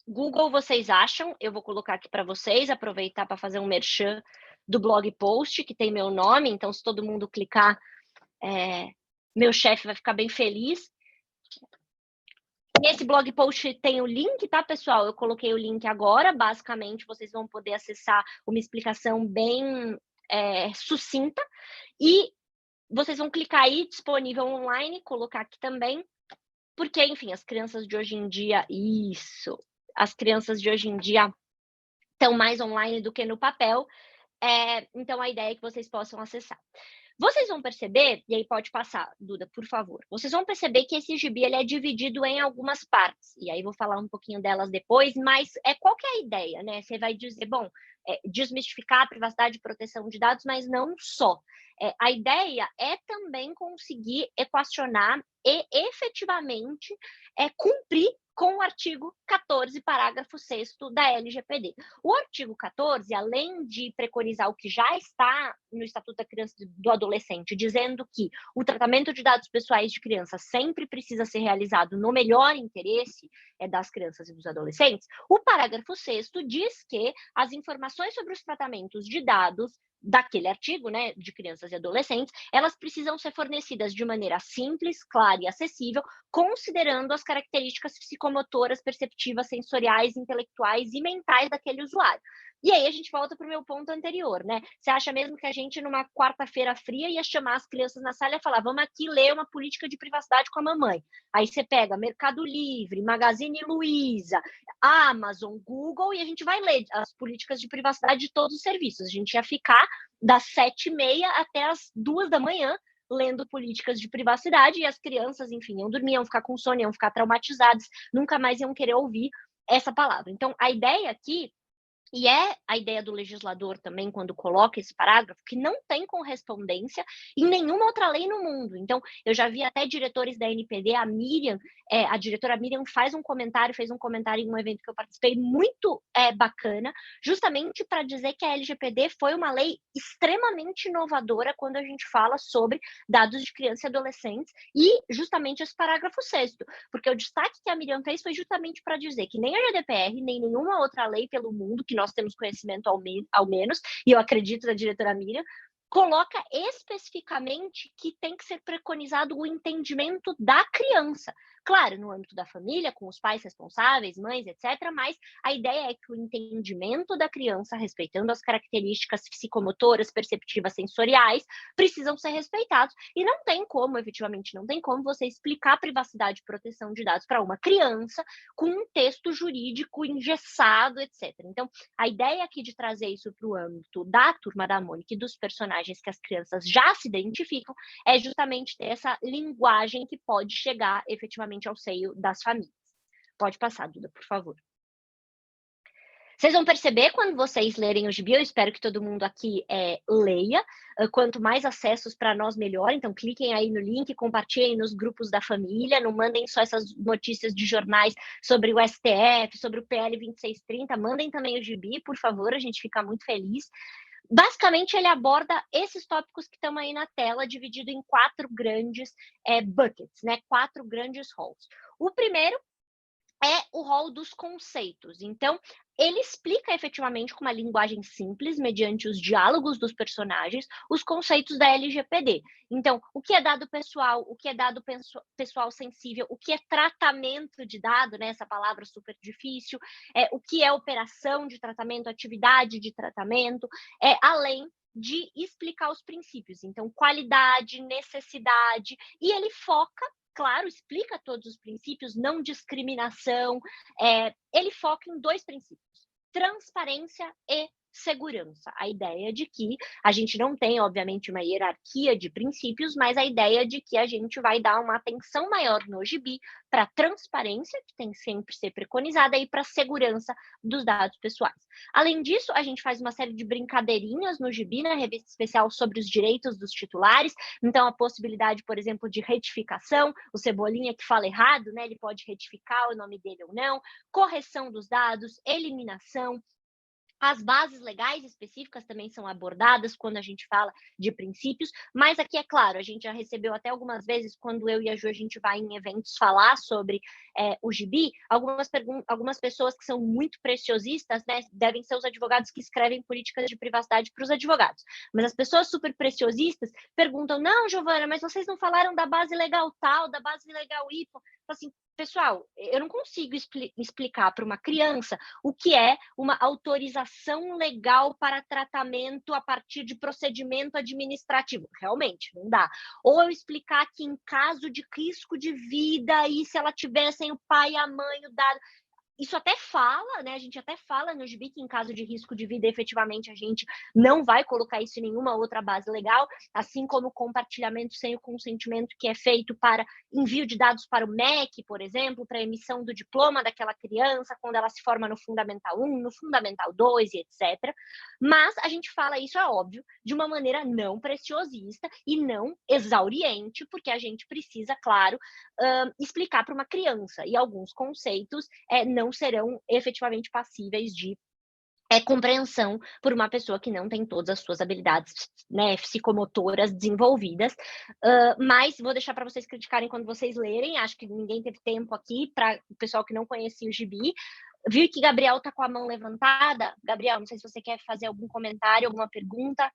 Google vocês acham, eu vou colocar aqui para vocês, aproveitar para fazer um merchan do blog post, que tem meu nome, então se todo mundo clicar, meu chefe vai ficar bem feliz. Nesse blog post tem o link, tá, pessoal? Eu coloquei o link agora, basicamente vocês vão poder acessar uma explicação bem sucinta, e vocês vão clicar aí, disponível online, colocar aqui também, porque, enfim, as crianças de hoje em dia, as crianças de hoje em dia estão mais online do que no papel, então a ideia é que vocês possam acessar. Vocês vão perceber, e aí pode passar, Duda, por favor, vocês vão perceber que esse gibi ele é dividido em algumas partes, e aí vou falar um pouquinho delas depois, mas qual que é a ideia, né? Você vai dizer, bom, desmistificar a privacidade e proteção de dados, mas não só. A ideia é também conseguir equacionar e efetivamente cumprir com o artigo 14, parágrafo 6º da LGPD. O artigo 14, além de preconizar o que já está no Estatuto da Criança e do Adolescente, dizendo que o tratamento de dados pessoais de crianças sempre precisa ser realizado no melhor interesse das crianças e dos adolescentes, o parágrafo 6º diz que as informações sobre os tratamentos de dados daquele artigo, né, de crianças e adolescentes, elas precisam ser fornecidas de maneira simples, clara e acessível, considerando as características psicomotoras, perceptivas, sensoriais, intelectuais e mentais daquele usuário. E aí a gente volta para o meu ponto anterior, né? Você acha mesmo que a gente, numa quarta-feira fria, ia chamar as crianças na sala e falar, vamos aqui ler uma política de privacidade com a mamãe. Aí você pega Mercado Livre, Magazine Luiza, Amazon, Google, e a gente vai ler as políticas de privacidade de todos os serviços. A gente ia ficar das 7h30 até as 2 da manhã lendo políticas de privacidade, e as crianças, enfim, iam dormir, iam ficar com sono, iam ficar traumatizadas, nunca mais iam querer ouvir essa palavra. Então, a ideia aqui, e é a ideia do legislador também, quando coloca esse parágrafo, que não tem correspondência em nenhuma outra lei no mundo. Então, eu já vi até diretores da NPD, a Miriam, a diretora Miriam fez um comentário em um evento que eu participei, muito bacana, justamente para dizer que a LGPD foi uma lei extremamente inovadora quando a gente fala sobre dados de crianças e adolescentes, e justamente esse parágrafo 6º, porque o destaque que a Miriam fez foi justamente para dizer que nem a GDPR, nem nenhuma outra lei pelo mundo, que nós temos conhecimento ao menos, e eu acredito na diretora Miriam, coloca especificamente que tem que ser preconizado o entendimento da criança. Claro, no âmbito da família, com os pais responsáveis, mães, etc., mas a ideia é que o entendimento da criança, respeitando as características psicomotoras, perceptivas, sensoriais, precisam ser respeitados. E não tem como, efetivamente, não tem como você explicar privacidade e proteção de dados para uma criança com um texto jurídico engessado, etc. Então, a ideia aqui de trazer isso para o âmbito da Turma da Mônica e dos personagens que as crianças já se identificam é justamente ter essa linguagem que pode chegar efetivamente ao seio das famílias. Pode passar, Duda, por favor. Vocês vão perceber quando vocês lerem o gibi, eu espero que todo mundo aqui leia, quanto mais acessos para nós, melhor, então cliquem aí no link, compartilhem nos grupos da família, não mandem só essas notícias de jornais sobre o STF, sobre o PL 2630, mandem também o gibi, por favor, a gente fica muito feliz. Basicamente, ele aborda esses tópicos que estão aí na tela, dividido em 4 grandes buckets, né? 4 grandes halls. O primeiro é o rol dos conceitos. Então, ele explica efetivamente com uma linguagem simples, mediante os diálogos dos personagens, os conceitos da LGPD. Então, o que é dado pessoal, o que é dado pessoal sensível, o que é tratamento de dado, né, essa palavra super difícil, o que é operação de tratamento, atividade de tratamento, além de explicar os princípios. Então, qualidade, necessidade, e ele foca, claro, explica todos os princípios, não discriminação, ele foca em 2 princípios, transparência e segurança. A ideia de que a gente não tem, obviamente, uma hierarquia de princípios, mas a ideia de que a gente vai dar uma atenção maior no gibi para a transparência, que tem que sempre ser preconizada, e para a segurança dos dados pessoais. Além disso, a gente faz uma série de brincadeirinhas no gibi, na revista especial, sobre os direitos dos titulares. Então, a possibilidade, por exemplo, de retificação, o Cebolinha que fala errado, né, ele pode retificar o nome dele ou não, correção dos dados, eliminação. As bases legais específicas também são abordadas quando a gente fala de princípios, mas aqui é claro, a gente já recebeu até algumas vezes, quando eu e a Ju, a gente vai em eventos falar sobre o gibi, algumas pessoas que são muito preciosistas, né, devem ser os advogados que escrevem políticas de privacidade para os advogados, mas as pessoas super preciosistas perguntam, não, Giovana, mas vocês não falaram da base legal tal, da base legal Y, assim, pessoal, eu não consigo explicar para uma criança o que é uma autorização legal para tratamento a partir de procedimento administrativo. Realmente, não dá. Ou eu explicar que em caso de risco de vida, e se ela tiver sem o pai e a mãe, o dado... Isso até fala, né? A gente até fala no gibi que em caso de risco de vida, efetivamente, a gente não vai colocar isso em nenhuma outra base legal, assim como o compartilhamento sem o consentimento que é feito para envio de dados para o MEC, por exemplo, para emissão do diploma daquela criança, quando ela se forma no Fundamental 1, no Fundamental 2 e etc. Mas a gente fala isso, é óbvio, de uma maneira não preciosista e não exauriente, porque a gente precisa, claro, explicar para uma criança, e alguns conceitos não serão efetivamente passíveis de compreensão por uma pessoa que não tem todas as suas habilidades, né, psicomotoras desenvolvidas, mas vou deixar para vocês criticarem quando vocês lerem, acho que ninguém teve tempo aqui, para o pessoal que não conhecia o gibi. Vi que Gabriel está com a mão levantada. Gabriel, não sei se você quer fazer algum comentário, alguma pergunta.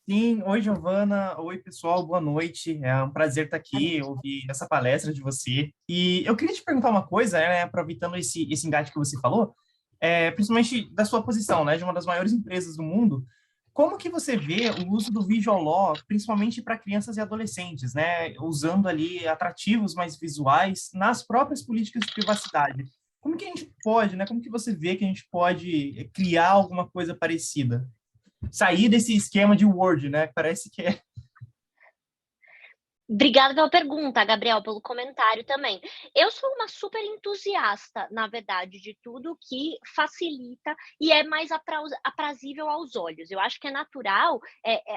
Sim, oi Giovana, oi pessoal, boa noite. É um prazer estar aqui, ouvir essa palestra de você. E eu queria te perguntar uma coisa, né, aproveitando esse engate que você falou, principalmente da sua posição, né, de uma das maiores empresas do mundo, como que você vê o uso do visual law, principalmente para crianças e adolescentes, né, usando ali atrativos mais visuais nas próprias políticas de privacidade? Como que a gente pode, né, como que você vê que a gente pode criar alguma coisa parecida? Sair desse esquema de Word, né? Parece que é... Obrigada pela pergunta, Gabriel, pelo comentário também. Eu sou uma super entusiasta, na verdade, de tudo que facilita e é mais aprazível aos olhos. Eu acho que é natural,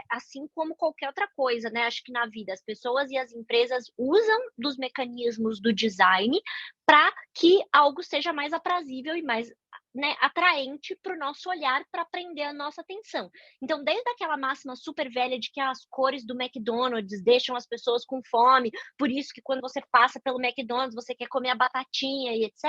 assim como qualquer outra coisa, né? Acho que na vida as pessoas e as empresas usam dos mecanismos do design para que algo seja mais aprazível e mais, né, atraente para o nosso olhar, para prender a nossa atenção. Então, desde aquela máxima super velha de que as cores do McDonald's deixam as pessoas com fome, por isso que quando você passa pelo McDonald's você quer comer a batatinha e etc.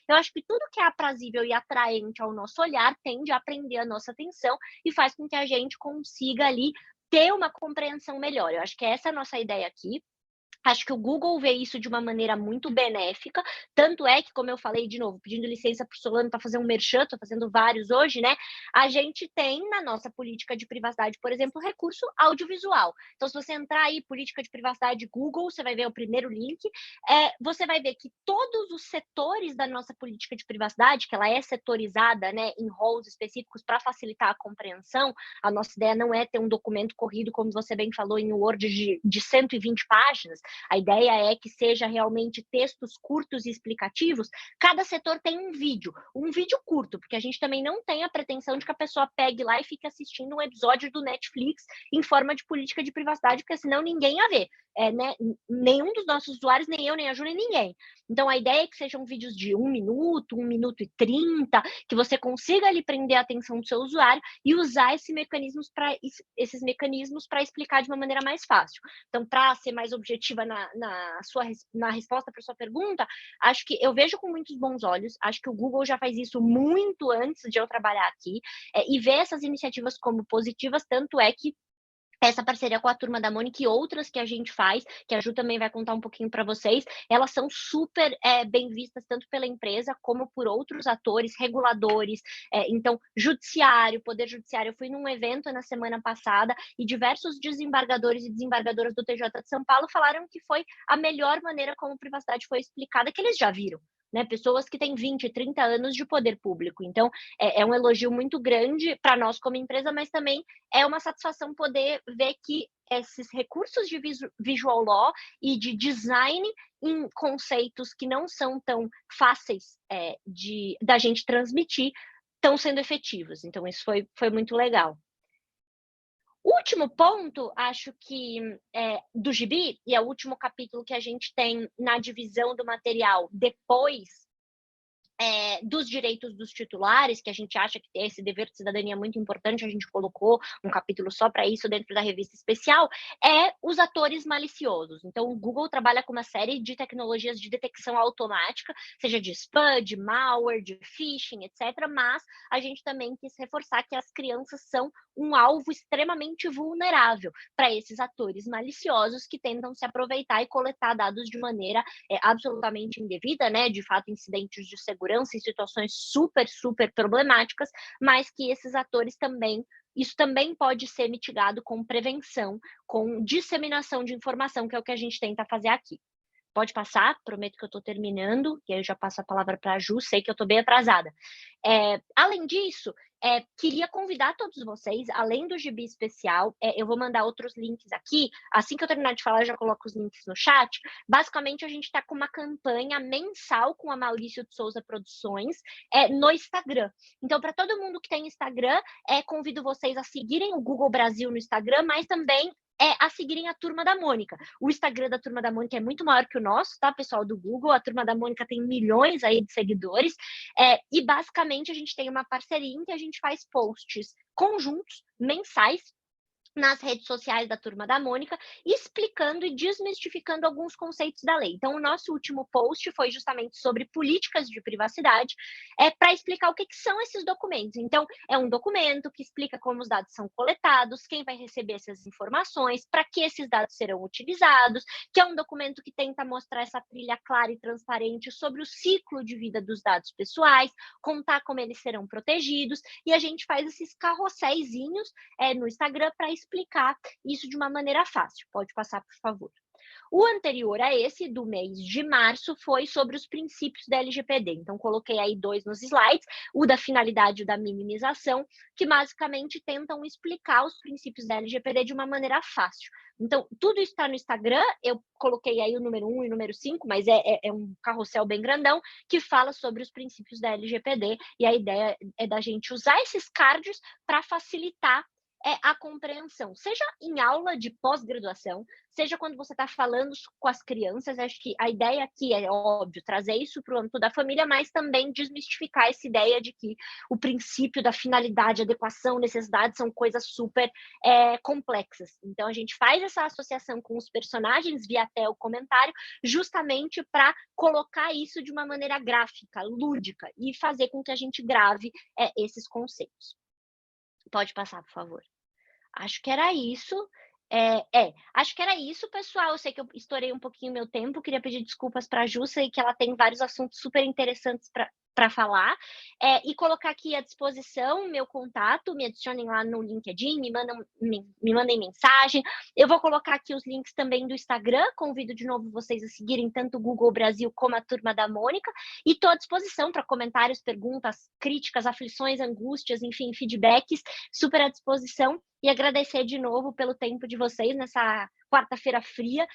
Eu acho que tudo que é aprazível e atraente ao nosso olhar tende a prender a nossa atenção e faz com que a gente consiga ali ter uma compreensão melhor. Eu acho que essa é a nossa ideia aqui. Acho que o Google vê isso de uma maneira muito benéfica, tanto é que, como eu falei de novo, pedindo licença para o Solano para fazer um merchan, estou fazendo vários hoje, né? A gente tem na nossa política de privacidade, por exemplo, recurso audiovisual. Então, se você entrar aí, política de privacidade Google, você vai ver o primeiro link, você vai ver que todos os setores da nossa política de privacidade, que ela é setorizada, né, em roles específicos para facilitar a compreensão, a nossa ideia não é ter um documento corrido, como você bem falou, em Word de 120 páginas. A ideia é que seja realmente textos curtos e explicativos. Cada setor tem um vídeo curto, porque a gente também não tem a pretensão de que a pessoa pegue lá e fique assistindo um episódio do Netflix em forma de política de privacidade, porque senão ninguém ia ver. Né? Nenhum dos nossos usuários, nem eu, nem a Ju, nem ninguém. Então, a ideia é que sejam vídeos de 1 minuto e 30, que você consiga ali prender a atenção do seu usuário e usar esses mecanismos para explicar de uma maneira mais fácil. Então, para ser mais objetiva na resposta para sua pergunta, acho que eu vejo com muitos bons olhos, acho que o Google já faz isso muito antes de eu trabalhar aqui, e ver essas iniciativas como positivas, tanto é que essa parceria com a Turma da Mônica e outras que a gente faz, que a Ju também vai contar um pouquinho para vocês, elas são super bem vistas tanto pela empresa como por outros atores, reguladores, então, judiciário, poder judiciário. Eu fui num evento na semana passada e diversos desembargadores e desembargadoras do TJ de São Paulo falaram que foi a melhor maneira como privacidade foi explicada que eles já viram. né? Pessoas que têm 20, 30 anos de poder público. Então, é um elogio muito grande para nós como empresa, mas também é uma satisfação poder ver que esses recursos de visual law e de design em conceitos que não são tão fáceis da gente transmitir estão sendo efetivos. Então, isso foi muito legal. O último ponto, acho que do gibi, e é o último capítulo que a gente tem na divisão do material depois dos direitos dos titulares, que a gente acha que esse dever de cidadania é muito importante, a gente colocou um capítulo só para isso dentro da revista especial, é os atores maliciosos. Então, o Google trabalha com uma série de tecnologias de detecção automática, seja de spam, de malware, de phishing, etc., mas a gente também quis reforçar que as crianças são um alvo extremamente vulnerável para esses atores maliciosos que tentam se aproveitar e coletar dados de maneira absolutamente indevida, né? De fato, incidentes de segurança em situações super, super problemáticas, mas que esses atores também, isso também pode ser mitigado com prevenção, com disseminação de informação, que é o que a gente tenta fazer aqui. Pode passar, prometo que eu estou terminando, e aí eu já passo a palavra para a Ju, sei que eu estou bem atrasada. Além disso, queria convidar todos vocês, além do gibi especial, eu vou mandar outros links aqui, assim que eu terminar de falar, eu já coloco os links no chat. Basicamente, a gente está com uma campanha mensal com a Maurício de Souza Produções no Instagram. Então, para todo mundo que tem Instagram, convido vocês a seguirem o Google Brasil no Instagram, mas também a seguirem a Turma da Mônica. O Instagram da Turma da Mônica é muito maior que o nosso, tá, pessoal do Google? A Turma da Mônica tem milhões aí de seguidores, e basicamente a gente tem uma parceria em que a gente faz posts conjuntos, mensais, nas redes sociais da Turma da Mônica, explicando e desmistificando alguns conceitos da lei. Então, o nosso último post foi justamente sobre políticas de privacidade, para explicar o que são esses documentos. Então, é um documento que explica como os dados são coletados, quem vai receber essas informações, para que esses dados serão utilizados, que é um documento que tenta mostrar essa trilha clara e transparente sobre o ciclo de vida dos dados pessoais, contar como eles serão protegidos, e a gente faz esses carrosséisinhos no Instagram para explicar isso de uma maneira fácil. Pode passar, por favor. O anterior a esse, do mês de março, foi sobre os princípios da LGPD. Então, coloquei aí 2 nos slides, o da finalidade e o da minimização, que basicamente tentam explicar os princípios da LGPD de uma maneira fácil. Então, tudo está no Instagram, eu coloquei aí o número 1 e o número 5, mas é um carrossel bem grandão, que fala sobre os princípios da LGPD, e a ideia é da gente usar esses cards para facilitar a compreensão, seja em aula de pós-graduação, seja quando você está falando com as crianças. Acho que a ideia aqui é, óbvio, trazer isso para o âmbito da família, mas também desmistificar essa ideia de que o princípio da finalidade, adequação, necessidade são coisas super complexas. Então, a gente faz essa associação com os personagens via até o comentário, justamente para colocar isso de uma maneira gráfica, lúdica, e fazer com que a gente grave esses conceitos. Pode passar, por favor. Acho que era isso. Acho que era isso, pessoal. Eu sei que eu estourei um pouquinho meu tempo. Queria pedir desculpas para a Ju, sei que ela tem vários assuntos super interessantes para falar. E colocar aqui à disposição meu contato, me adicionem lá no LinkedIn, me mandem mensagem. Eu vou colocar aqui os links também do Instagram. Convido de novo vocês a seguirem tanto o Google Brasil como a Turma da Mônica. E estou à disposição para comentários, perguntas, críticas, aflições, angústias, enfim, feedbacks. Super à disposição. E agradecer de novo pelo tempo de vocês nessa quarta-feira fria.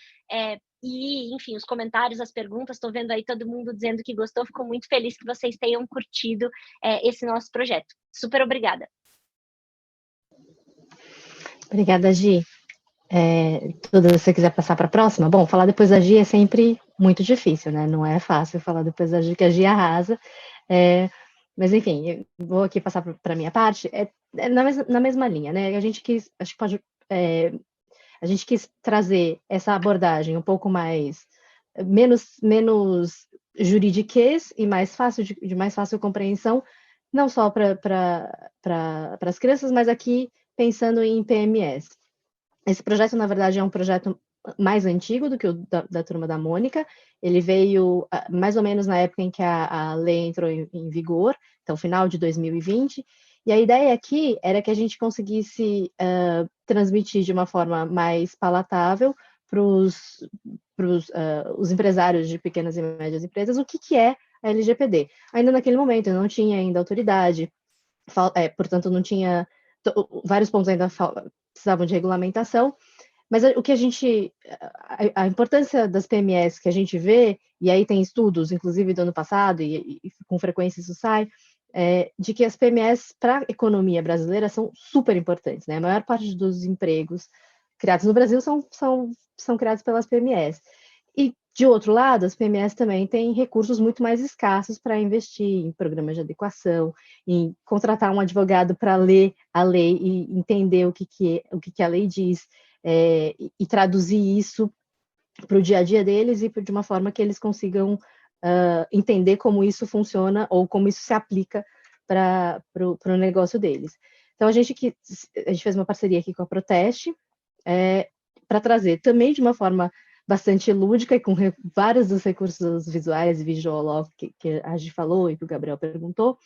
E, enfim, os comentários, as perguntas, estou vendo aí todo mundo dizendo que gostou. Fico muito feliz que vocês tenham curtido esse nosso projeto. Super obrigada. Obrigada, Gi. Tudo, se você quiser passar para a próxima. Bom, falar depois da Gi é sempre muito difícil, né? Não é fácil falar depois da Gi, que a Gi arrasa. Mas, enfim, eu vou aqui passar para a minha parte. Na mesma linha, né? A gente quis, acho que pode... a gente quis trazer essa abordagem um pouco menos juridiquês e mais fácil de mais fácil compreensão, não só para as crianças, mas aqui pensando em PMS. Esse projeto, na verdade, é um projeto mais antigo do que o da Turma da Mônica. Ele veio mais ou menos na época em que a lei entrou em vigor, então final de 2020. E a ideia aqui era que a gente conseguisse transmitir de uma forma mais palatável para os empresários de pequenas e médias empresas o que é a LGPD. Ainda naquele momento não tinha ainda autoridade, portanto não tinha, vários pontos ainda precisavam de regulamentação, mas o que a importância das PMEs que a gente vê, e aí tem estudos, inclusive do ano passado, e com frequência isso sai, de que as PMEs para a economia brasileira são super importantes, né? A maior parte dos empregos criados no Brasil são criados pelas PMEs. E, de outro lado, as PMEs também têm recursos muito mais escassos para investir em programas de adequação, em contratar um advogado para ler a lei e entender o que a lei diz, e traduzir isso para o dia a dia deles e de uma forma que eles consigam entender como isso funciona ou como isso se aplica para o negócio deles. Então, a gente fez uma parceria aqui com a Proteste para trazer também de uma forma bastante lúdica e com vários dos recursos visuais e visual que a gente falou e que o Gabriel perguntou,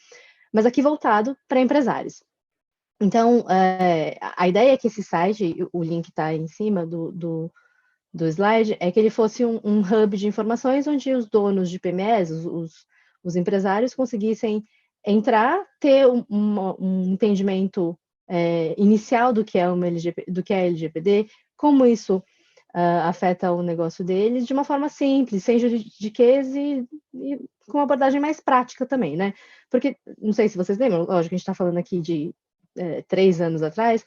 mas aqui voltado para empresários. Então, a ideia é que esse site, o link está em cima do slide, é que ele fosse um hub de informações onde os donos de PMEs, os empresários, conseguissem entrar, ter um entendimento inicial do que é a LGPD, como isso afeta o negócio deles, de uma forma simples, sem juridiquês e com uma abordagem mais prática também, né? Porque, não sei se vocês lembram, lógico que a gente está falando aqui de 3 anos atrás,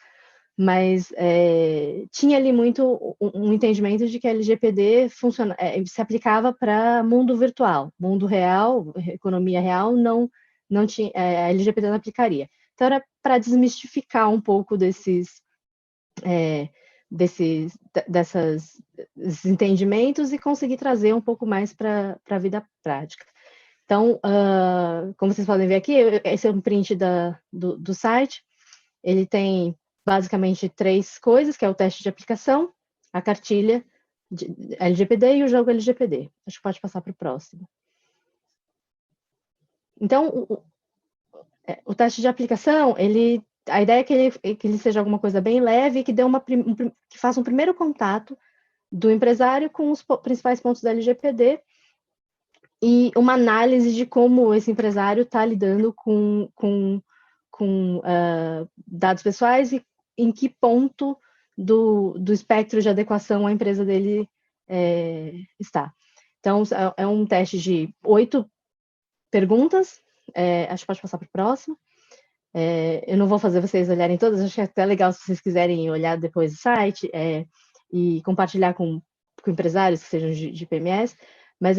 mas tinha ali muito um entendimento de que a LGPD se aplicava para mundo virtual, mundo real, economia real, não tinha, a LGPD não aplicaria. Então, era para desmistificar um pouco desses entendimentos e conseguir trazer um pouco mais para a vida prática. Então, como vocês podem ver aqui, esse é um print do site. Ele tem basicamente 3 coisas, que é o teste de aplicação, a cartilha de LGPD e o jogo LGPD. Acho que pode passar para o próximo. Então, o teste de aplicação, a ideia é que ele seja alguma coisa bem leve, que que faça um primeiro contato do empresário com os principais pontos da LGPD e uma análise de como esse empresário está lidando com dados pessoais e em que ponto do espectro de adequação a empresa dele está. Então, é um teste de 8 perguntas, acho que pode passar para o próximo. Eu não vou fazer vocês olharem todas, acho que é até legal se vocês quiserem olhar depois do site e compartilhar com empresários que sejam de PMS, mas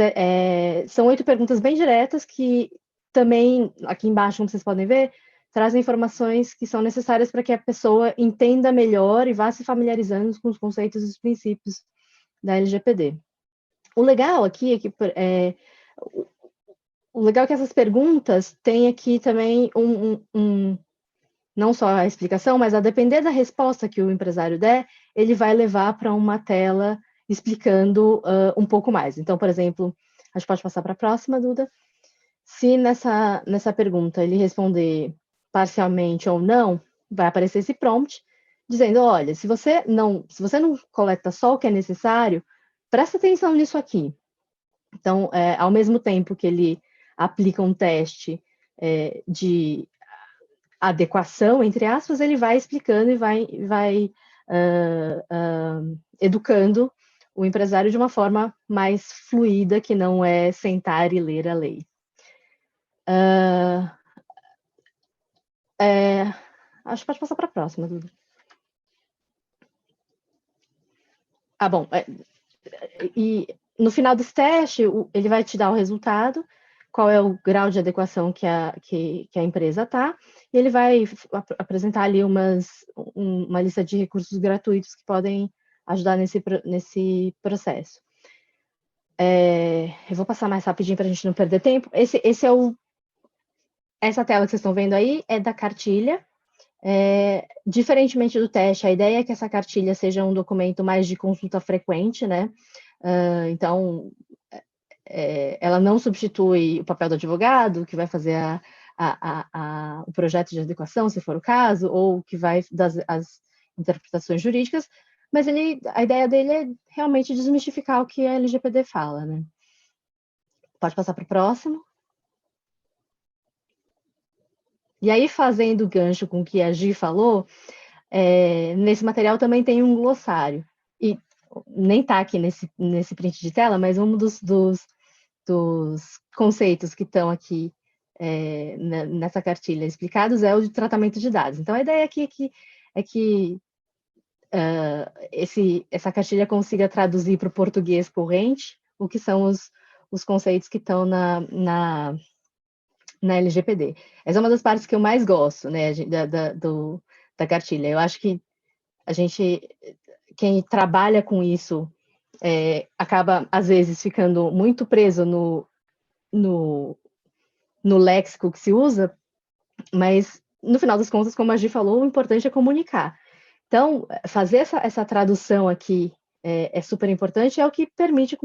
são 8 perguntas bem diretas que também, aqui embaixo, como vocês podem ver, trazem informações que são necessárias para que a pessoa entenda melhor e vá se familiarizando com os conceitos e os princípios da LGPD. O legal aqui é que o legal é que essas perguntas têm aqui também não só a explicação, mas a depender da resposta que o empresário der, ele vai levar para uma tela explicando um pouco mais. Então, por exemplo, a gente pode passar para a próxima, Duda. Se nessa pergunta ele responder parcialmente ou não, vai aparecer esse prompt dizendo, olha, se você não coleta só o que é necessário, presta atenção nisso aqui. Então, ao mesmo tempo que ele aplica um teste de adequação, entre aspas, ele vai explicando e vai educando o empresário de uma forma mais fluida, que não é sentar e ler a lei. Acho que pode passar para a próxima, Duda. Bom. E no final desse teste, ele vai te dar o resultado, qual é o grau de adequação que a empresa está, e ele vai apresentar ali uma lista de recursos gratuitos que podem ajudar nesse processo. Eu vou passar mais rapidinho para a gente não perder tempo. Essa tela que vocês estão vendo aí é da cartilha. Diferentemente do teste, a ideia é que essa cartilha seja um documento mais de consulta frequente, né? Então, ela não substitui o papel do advogado, que vai fazer o projeto de adequação, se for o caso, ou que vai dar as interpretações jurídicas, mas a ideia dele é realmente desmistificar o que a LGPD fala, né? Pode passar para o próximo. E aí, fazendo gancho com o que a Gi falou, nesse material também tem um glossário. E nem está aqui nesse print de tela, mas um dos conceitos que estão aqui nessa cartilha explicados é o de tratamento de dados. Então, a ideia aqui é que essa cartilha consiga traduzir para o português corrente o que são os conceitos que estão na LGPD. Essa é uma das partes que eu mais gosto, né, da cartilha. Eu acho que quem trabalha com isso acaba, às vezes, ficando muito preso no léxico que se usa, mas, no final das contas, como a Gi falou, o importante é comunicar. Então, fazer essa tradução aqui é super importante, é o que permite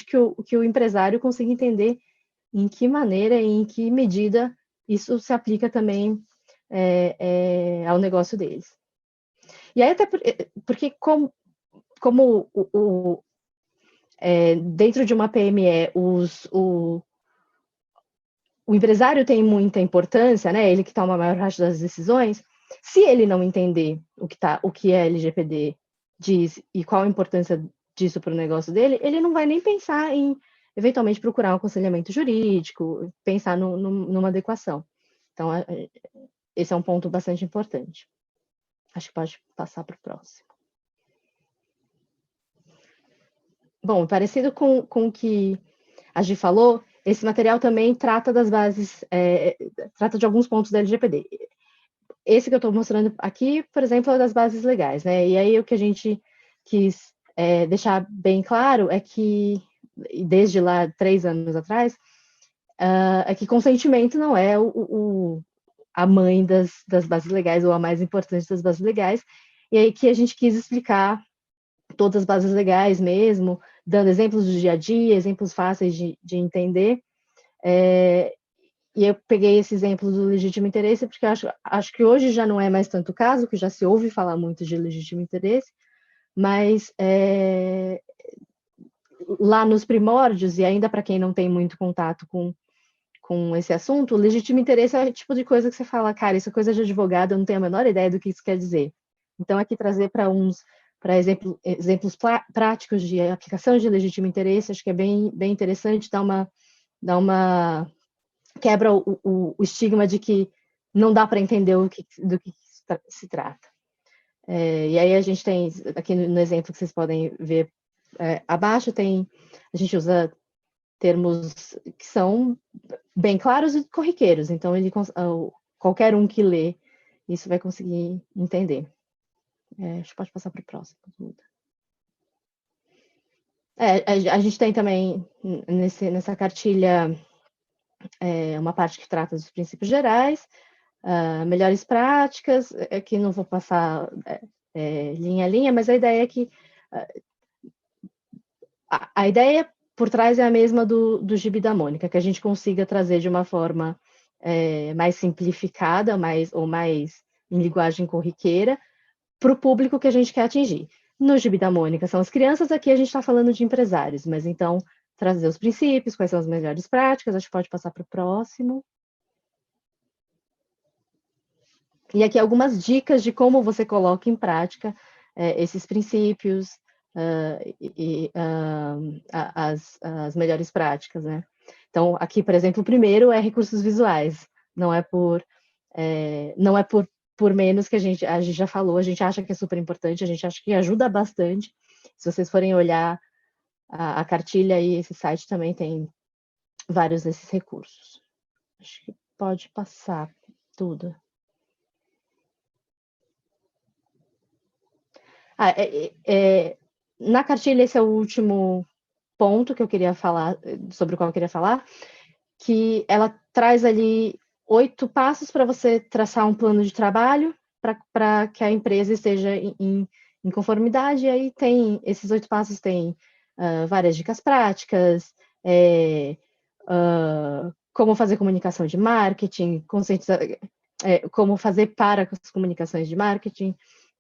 que o empresário consiga entender em que maneira e em que medida isso se aplica também ao negócio deles. E aí, até porque como dentro de uma PME, o empresário tem muita importância, né? Ele que toma a maior parte das decisões. Se ele não entender o que a LGPD diz e qual a importância disso para o negócio dele, ele não vai nem pensar em, eventualmente, procurar um aconselhamento jurídico, pensar numa adequação. Então, esse é um ponto bastante importante. Acho que pode passar para o próximo. Bom, parecido com o que a Gi falou, esse material também trata das bases, trata de alguns pontos da LGPD. Esse que eu estou mostrando aqui, por exemplo, é das bases legais, né? E aí o que a gente quis deixar bem claro é que, desde lá, 3 anos atrás, é que consentimento não é a mãe das bases legais, ou a mais importante das bases legais, e aí que a gente quis explicar todas as bases legais mesmo, dando exemplos do dia a dia, exemplos fáceis de entender. E eu peguei esse exemplo do legítimo interesse, porque acho que hoje já não é mais tanto o caso, que já se ouve falar muito de legítimo interesse, mas lá nos primórdios, e ainda para quem não tem muito contato com esse assunto, o legítimo interesse é o tipo de coisa que você fala, cara, isso é coisa de advogado, eu não tenho a menor ideia do que isso quer dizer. Então, aqui trazer para exemplos práticos de aplicação de legítimo interesse, acho que é bem interessante, dá uma quebra o estigma de que não dá para entender do que se trata. E aí a gente tem, aqui no exemplo que vocês podem ver abaixo, a gente usa termos que são bem claros e corriqueiros, então qualquer um que lê isso vai conseguir entender. Acho que pode passar para o próximo. A gente tem também nessa cartilha uma parte que trata dos princípios gerais, melhores práticas, que não vou passar linha a linha, mas a ideia é que a ideia por trás é a mesma do Gibi da Mônica, que a gente consiga trazer de uma forma mais simplificada, ou mais em linguagem corriqueira, para o público que a gente quer atingir. No Gibi da Mônica são as crianças, aqui a gente está falando de empresários, mas então trazer os princípios, quais são as melhores práticas, acho que pode passar para o próximo. E aqui algumas dicas de como você coloca em prática esses princípios e as melhores práticas, né? Então, aqui, por exemplo, o primeiro é recursos visuais. Não é por menos que a gente já falou, a gente acha que é super importante, a gente acha que ajuda bastante. Se vocês forem olhar a cartilha e esse site também tem vários desses recursos. Acho que pode passar tudo. Na cartilha, esse é o último ponto que eu queria falar, sobre o qual eu queria falar, que ela traz ali 8 passos para você traçar um plano de trabalho para que a empresa esteja em conformidade. E aí esses 8 passos têm várias dicas práticas, como fazer comunicação de marketing, como fazer para as comunicações de marketing,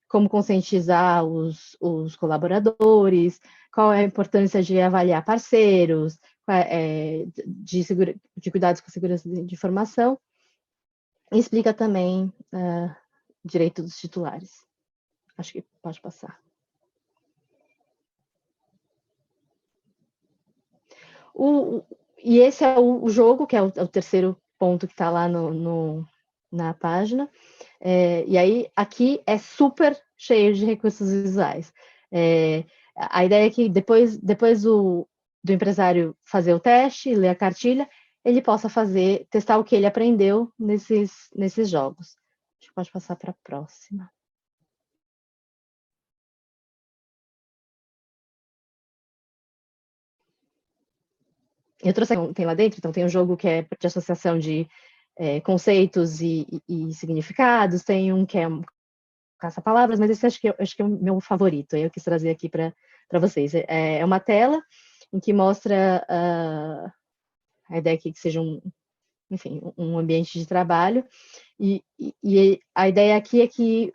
como conscientizar os colaboradores, qual é a importância de avaliar parceiros, de cuidados com a segurança de informação. E explica também direito dos titulares. Acho que pode passar. E esse é o jogo, que é o terceiro ponto que está lá na página. E aí, aqui é super cheio de recursos visuais. A ideia é que depois do empresário fazer o teste, ler a cartilha, ele possa testar o que ele aprendeu nesses jogos. Acho que pode passar para a próxima. Eu trouxe, tem lá dentro, então tem um jogo que é de associação de conceitos e significados, tem um que é caça-palavras, mas esse acho que é o meu favorito, eu quis trazer aqui para vocês. É uma tela em que mostra a ideia aqui que seja um ambiente de trabalho, e a ideia aqui é que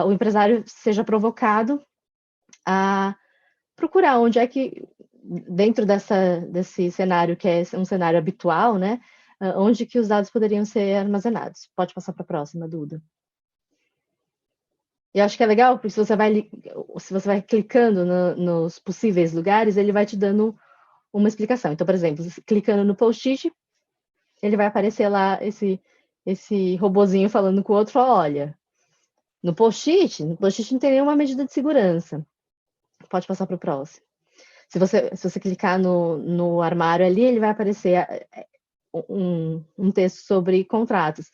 o empresário seja provocado a procurar onde é que, dentro desse cenário, que é um cenário habitual, né, onde que os dados poderiam ser armazenados. Pode passar para a próxima, Duda. E acho que é legal, porque se você vai clicando nos possíveis lugares, ele vai te dando uma explicação. Então, por exemplo, clicando no post-it, ele vai aparecer lá esse robozinho falando com o outro, olha, no post-it não tem nenhuma medida de segurança. Pode passar para o próximo. Se você clicar no armário ali, ele vai aparecer um texto sobre contratos,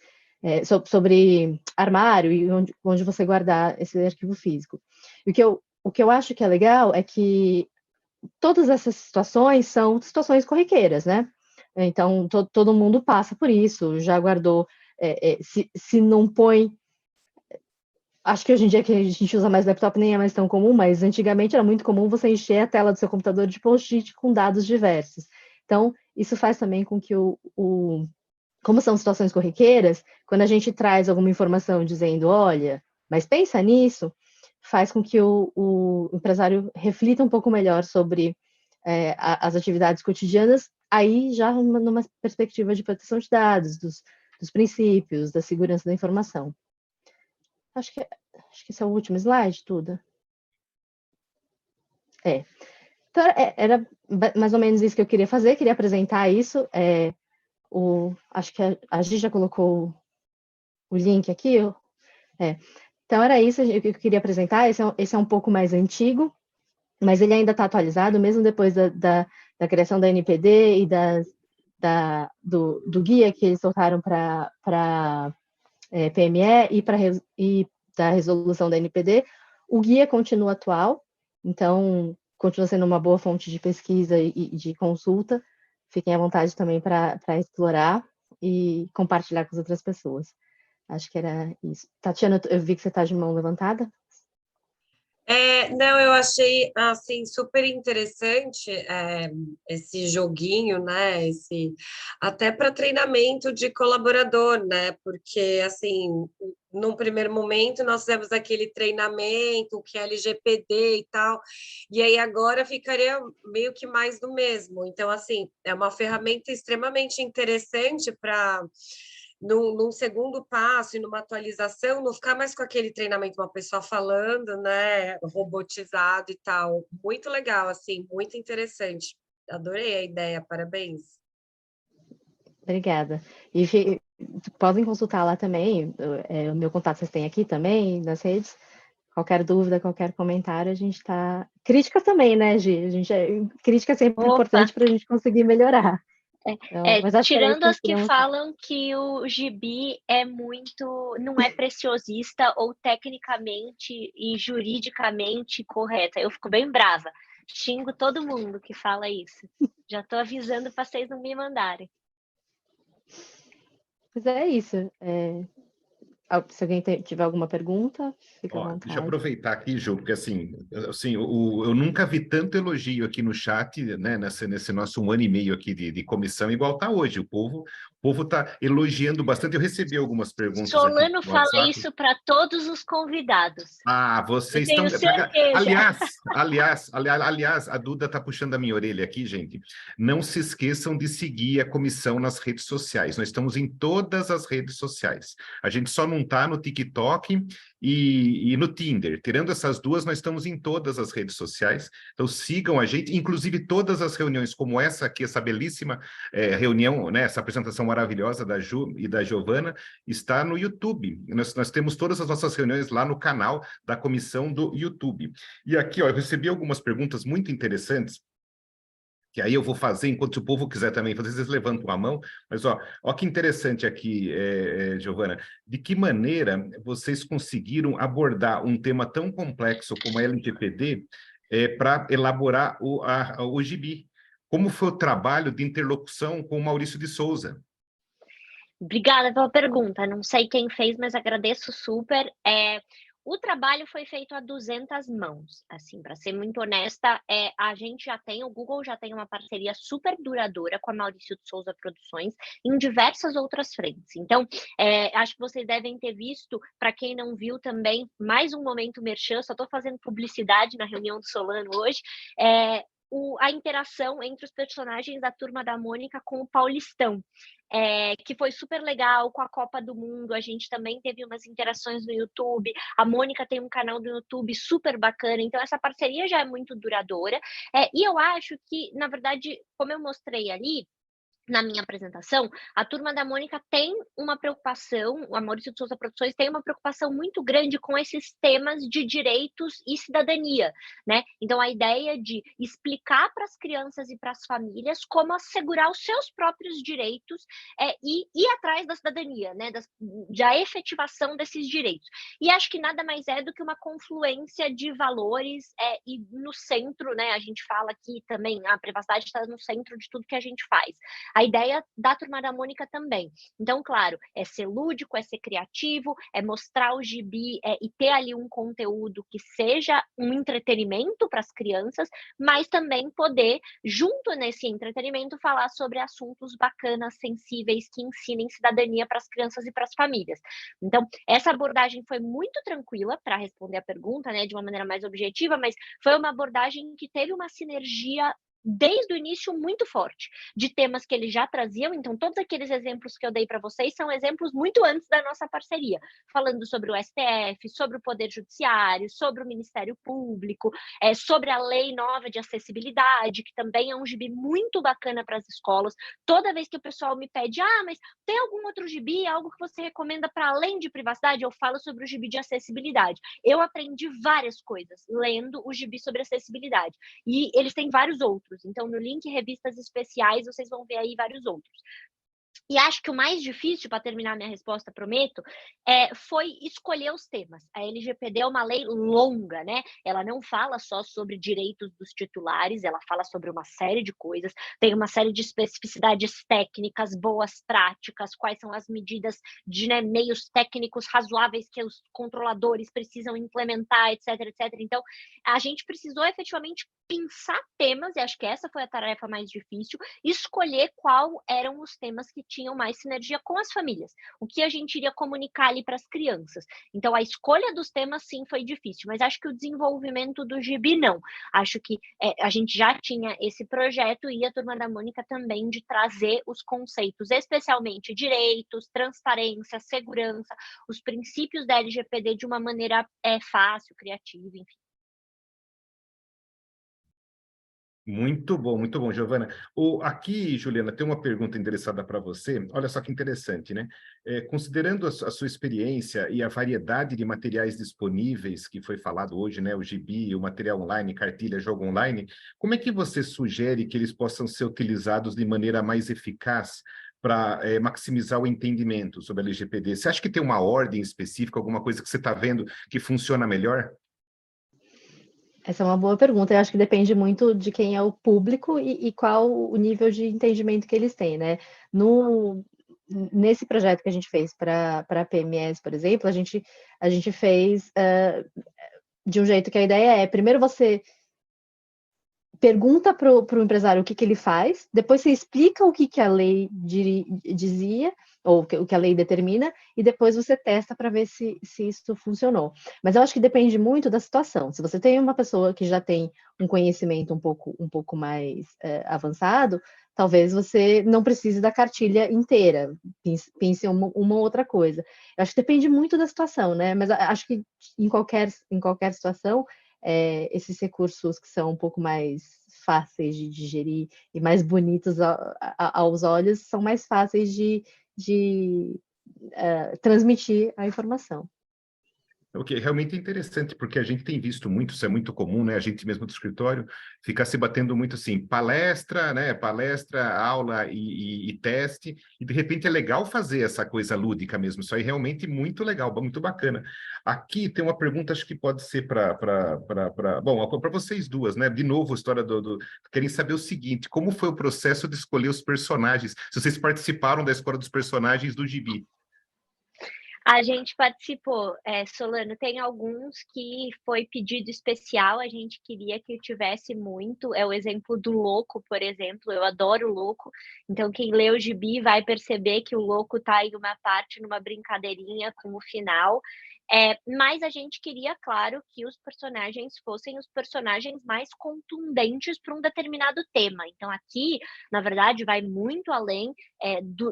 sobre armário e onde você guardar esse arquivo físico. E o que eu acho que é legal é que todas essas situações são situações corriqueiras, né? Então, todo mundo passa por isso, já guardou, se não põe. Acho que hoje em dia que a gente usa mais laptop nem é mais tão comum, mas antigamente era muito comum você encher a tela do seu computador de post-it com dados diversos. Então, isso faz também com que como são situações corriqueiras, quando a gente traz alguma informação dizendo, olha, mas pensa nisso, faz com que o empresário reflita um pouco melhor sobre as atividades cotidianas, aí já numa perspectiva de proteção de dados, dos princípios, da segurança da informação. Acho que esse é o último slide, Tuda. Então, era mais ou menos isso que eu queria fazer, queria apresentar isso. Acho que a Gi já colocou o link aqui. Então, era isso que eu queria apresentar. Esse é um pouco mais antigo, mas ele ainda está atualizado, mesmo depois da criação da NPD e do guia que eles soltaram para PME e da resolução da NPD. O guia continua atual, então continua sendo uma boa fonte de pesquisa e de consulta. Fiquem à vontade também para explorar e compartilhar com as outras pessoas. Acho que era isso. Tatiana, eu vi que você está de mão levantada. Não, eu achei assim super interessante esse joguinho, né? Até para treinamento de colaborador, né? Porque assim, num primeiro momento nós fizemos aquele treinamento, que é LGPD e tal, e aí agora ficaria meio que mais do mesmo. Então, assim, é uma ferramenta extremamente interessante para num segundo passo e numa atualização, não ficar mais com aquele treinamento, uma pessoa falando, né, robotizado e tal. Muito legal, assim, muito interessante. Adorei a ideia, parabéns. Obrigada. E podem consultar lá também, o meu contato vocês têm aqui também, nas redes. Qualquer dúvida, qualquer comentário, a gente está... Críticas também, né, Gi? Crítica é sempre importante para a gente conseguir melhorar. Então, mas acho tirando que as que falam que o gibi não é preciosista ou tecnicamente e juridicamente correta. Eu fico bem brava. Xingo todo mundo que fala isso. Já estou avisando para vocês não me mandarem. Mas é isso. Se alguém tiver alguma pergunta, fica à Ó, deixa eu vontade. aproveitar aqui, Ju, porque assim, eu nunca vi tanto elogio aqui no chat, né, nesse nosso 1 ano e meio aqui de comissão, igual tá hoje. O povo tá elogiando bastante. Eu recebi algumas perguntas aqui Solano no fala WhatsApp. isso para todos os convidados. Ah, Eu vocês tenho estão. certeza. Aliás, a Duda está puxando a minha orelha aqui, gente. Não se esqueçam de seguir a comissão nas redes sociais. Nós estamos em todas as redes sociais. A gente só não está no TikTok e no Tinder. Tirando essas duas, nós estamos em todas as redes sociais. Então sigam a gente, inclusive todas as reuniões, como essa aqui, essa belíssima reunião, né, essa apresentação maravilhosa da Ju e da Giovana, está no YouTube. Nós temos todas as nossas reuniões lá no canal da comissão do YouTube. E aqui, ó, eu recebi algumas perguntas muito interessantes, que aí eu vou fazer, enquanto o povo quiser também fazer, vocês levantam a mão, mas ó que interessante aqui, Giovana, de que maneira vocês conseguiram abordar um tema tão complexo como a LGPD para elaborar o gibi? Como foi o trabalho de interlocução com o Maurício de Souza? Obrigada pela pergunta. Não sei quem fez, mas agradeço super. O trabalho foi feito a 200 mãos. Assim, para ser muito honesta, a gente o Google já tem uma parceria super duradoura com a Maurício de Souza Produções em diversas outras frentes. Então, acho que vocês devem ter visto, para quem não viu também, mais um momento merchan, só estou fazendo publicidade na reunião do Solano hoje, a interação entre os personagens da Turma da Mônica com o Paulistão, que foi super legal. Com a Copa do Mundo, a gente também teve umas interações no YouTube, a Mônica tem um canal do YouTube super bacana, então essa parceria já é muito duradoura, e eu acho que, na verdade, como eu mostrei ali, na minha apresentação, a Turma da Mônica tem uma preocupação, a Maurício de Souza Produções tem uma preocupação muito grande com esses temas de direitos e cidadania, né? Então, a ideia de explicar para as crianças e para as famílias como assegurar os seus próprios direitos e ir atrás da cidadania, né? Da efetivação desses direitos. E acho que nada mais é do que uma confluência de valores e no centro, né? A gente fala aqui também, a privacidade está no centro de tudo que a gente faz. A ideia da Turma da Mônica também. Então, claro, é ser lúdico, é ser criativo, é mostrar o gibi e ter ali um conteúdo que seja um entretenimento para as crianças, mas também poder, junto nesse entretenimento, falar sobre assuntos bacanas, sensíveis, que ensinem cidadania para as crianças e para as famílias. Então, essa abordagem foi muito tranquila para responder a pergunta, né, de uma maneira mais objetiva, mas foi uma abordagem que teve uma sinergia desde o início muito forte, de temas que eles já traziam. Então, todos aqueles exemplos que eu dei para vocês são exemplos muito antes da nossa parceria, falando sobre o STF, sobre o Poder Judiciário, sobre o Ministério Público, sobre a Lei Nova de Acessibilidade, que também é um gibi muito bacana para as escolas. Toda vez que o pessoal me pede, mas tem algum outro gibi, algo que você recomenda para além de privacidade? Eu falo sobre o gibi de acessibilidade. Eu aprendi várias coisas lendo o gibi sobre acessibilidade, e eles têm vários outros. Então, no link Revistas Especiais, vocês vão ver aí vários outros. E acho que o mais difícil, para terminar minha resposta, prometo, foi escolher os temas. A LGPD é uma lei longa, né? Ela não fala só sobre direitos dos titulares, ela fala sobre uma série de coisas, tem uma série de especificidades técnicas, boas práticas, quais são as medidas de meios técnicos razoáveis que os controladores precisam implementar, etc, etc. Então, a gente precisou efetivamente pensar temas, e acho que essa foi a tarefa mais difícil, escolher qual eram os temas que tinham mais sinergia com as famílias, o que a gente iria comunicar ali para as crianças. Então, a escolha dos temas, sim, foi difícil, mas acho que o desenvolvimento do gibi, não. Acho que a gente já tinha esse projeto, e a Turma da Mônica também, de trazer os conceitos, especialmente direitos, transparência, segurança, os princípios da LGPD de uma maneira fácil, criativa, enfim. Muito bom, Giovana. Aqui, Juliana, tem uma pergunta interessada para você. Olha só que interessante, né? Considerando a sua experiência e a variedade de materiais disponíveis que foi falado hoje, né? O gibi, o material online, cartilha, jogo online, como é que você sugere que eles possam ser utilizados de maneira mais eficaz para maximizar o entendimento sobre a LGPD? Você acha que tem uma ordem específica, alguma coisa que você está vendo que funciona melhor? Essa é uma boa pergunta. Eu acho que depende muito de quem é o público e qual o nível de entendimento que eles têm, né? nesse projeto que a gente fez para a PMS, por exemplo, a gente fez de um jeito que a ideia é, primeiro você pergunta para o empresário o que ele faz, depois você explica o que a lei dizia, ou o que a lei determina, e depois você testa para ver se isso funcionou. Mas eu acho que depende muito da situação. Se você tem uma pessoa que já tem um conhecimento um pouco mais avançado, talvez você não precise da cartilha inteira, pense em uma outra coisa. Eu acho que depende muito da situação, né? Mas acho que em qualquer situação, esses recursos que são um pouco mais fáceis de digerir e mais bonitos aos olhos são mais fáceis de transmitir a informação. O que realmente é interessante, porque a gente tem visto muito, isso é muito comum, né? A gente mesmo do escritório fica se batendo muito assim, palestra, né? Palestra, aula e teste, e de repente é legal fazer essa coisa lúdica mesmo, isso aí é realmente muito legal, muito bacana. Aqui tem uma pergunta, acho que pode ser bom, para vocês duas, né? De novo, a história querem saber o seguinte, como foi o processo de escolher os personagens? Se vocês participaram da escolha dos personagens do Gibi? A gente participou, Solano, tem alguns que foi pedido especial, a gente queria que tivesse muito, é o exemplo do Louco, por exemplo, eu adoro o Louco, então quem lê o Gibi vai perceber que o Louco tá em uma parte, numa brincadeirinha com o final, mas a gente queria, claro, que os personagens fossem os personagens mais contundentes para um determinado tema, então aqui, na verdade, vai muito além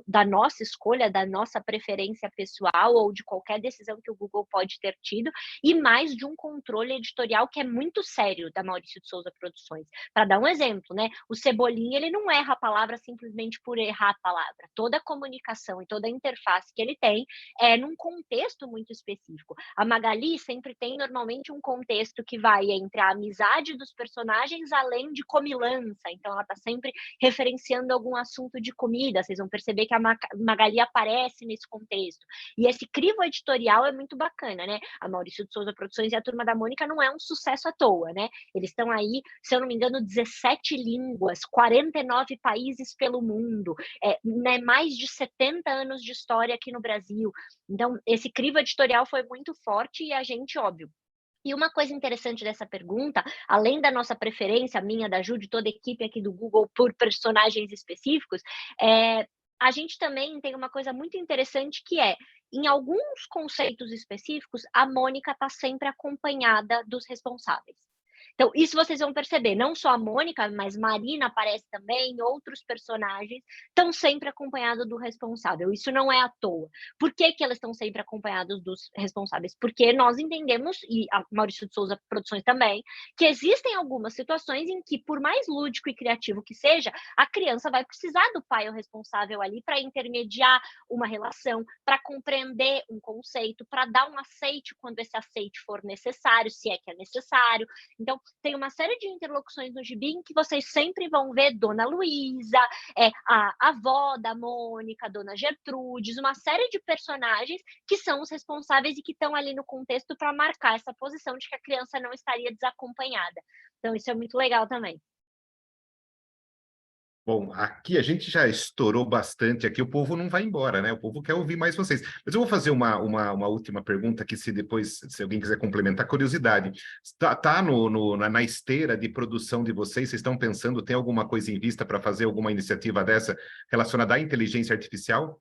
da nossa escolha, da nossa preferência pessoal ou de qualquer decisão que o Google pode ter tido, e mais de um controle editorial que é muito sério da Maurício de Souza Produções. Para dar um exemplo, né? O Cebolinha, ele não erra a palavra simplesmente por errar a palavra. Toda a comunicação e toda a interface que ele tem é num contexto muito específico. A Magali sempre tem normalmente um contexto que vai entre a amizade dos personagens além de comilança, então ela está sempre referenciando algum assunto de comida, vocês vão perceber que a Magali aparece nesse contexto. E esse crivo editorial é muito bacana, né? A Maurício de Souza Produções e a Turma da Mônica não é um sucesso à toa, né? Eles estão aí, se eu não me engano, 17 línguas, 49 países pelo mundo, né? Mais de 70 anos de história aqui no Brasil. Então, esse crivo editorial foi muito forte e a gente, óbvio, e uma coisa interessante dessa pergunta, além da nossa preferência, minha, da Ju, de toda a equipe aqui do Google por personagens específicos, a gente também tem uma coisa muito interessante que em alguns conceitos específicos, a Mônica está sempre acompanhada dos responsáveis. Então, isso vocês vão perceber, não só a Mônica, mas Marina aparece também, outros personagens estão sempre acompanhados do responsável. Isso não é à toa. Por que elas estão sempre acompanhadas dos responsáveis? Porque nós entendemos, e a Maurício de Souza Produções também, que existem algumas situações em que, por mais lúdico e criativo que seja, a criança vai precisar do pai ou responsável ali para intermediar uma relação, para compreender um conceito, para dar um aceite quando esse aceite for necessário, se é que é necessário. Então, tem uma série de interlocuções no Gibi em que vocês sempre vão ver Dona Luísa, a avó da Mônica, Dona Gertrudes, uma série de personagens que são os responsáveis e que estão ali no contexto para marcar essa posição de que a criança não estaria desacompanhada. Então, isso é muito legal também. Bom, aqui a gente já estourou bastante, aqui o povo não vai embora, né? O povo quer ouvir mais vocês. Mas eu vou fazer uma última pergunta que se alguém quiser complementar, curiosidade. Tá na esteira de produção de vocês estão pensando, tem alguma coisa em vista para fazer alguma iniciativa dessa relacionada à inteligência artificial?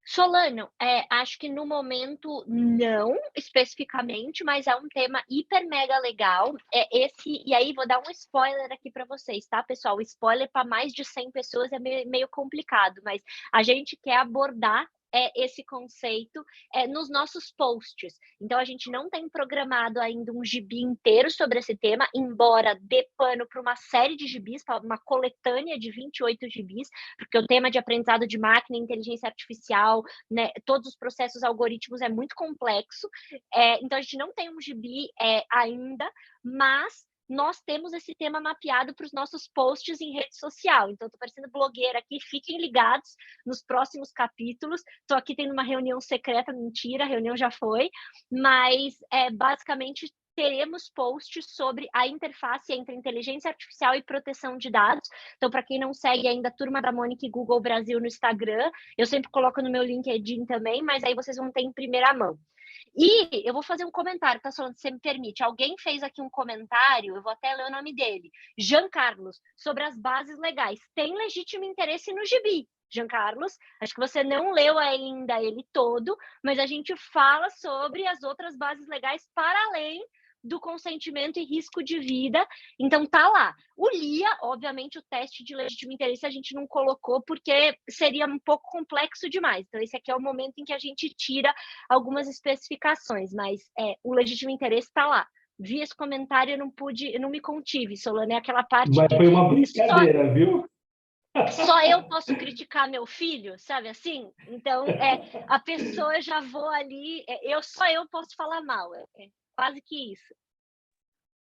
Solano, acho que no momento não especificamente, mas é um tema hiper mega legal. E aí vou dar um spoiler aqui para vocês, tá, pessoal? O spoiler para mais de 100 pessoas é meio complicado, mas a gente quer abordar esse conceito nos nossos posts. Então, a gente não tem programado ainda um gibi inteiro sobre esse tema, embora dê pano para uma série de gibis, para uma coletânea de 28 gibis, porque o tema de aprendizado de máquina, inteligência artificial, né, todos os processos algorítmicos é muito complexo. Então, a gente não tem um gibi ainda, mas nós temos esse tema mapeado para os nossos posts em rede social. Então, estou parecendo blogueira aqui, fiquem ligados nos próximos capítulos. Estou aqui tendo uma reunião secreta, mentira, a reunião já foi, mas basicamente teremos posts sobre a interface entre inteligência artificial e proteção de dados. Então, para quem não segue ainda a Turma da Mônica e Google Brasil no Instagram, eu sempre coloco no meu LinkedIn também, mas aí vocês vão ter em primeira mão. E eu vou fazer um comentário, tá, Solano, se você me permite. Alguém fez aqui um comentário, eu vou até ler o nome dele, Jean Carlos, sobre as bases legais. Tem legítimo interesse no gibi, Jean Carlos. Acho que você não leu ainda ele todo, mas a gente fala sobre as outras bases legais para além do consentimento e risco de vida, então tá lá. O LIA, obviamente, o teste de legítimo interesse a gente não colocou porque seria um pouco complexo demais, então esse aqui é o momento em que a gente tira algumas especificações, mas o legítimo interesse tá lá. Vi esse comentário, eu não me contive, Solano, é aquela parte Mas de... foi uma brincadeira, viu? Só eu posso criticar meu filho, sabe assim? Então, a pessoa já vou ali, só eu posso falar mal, quase que isso.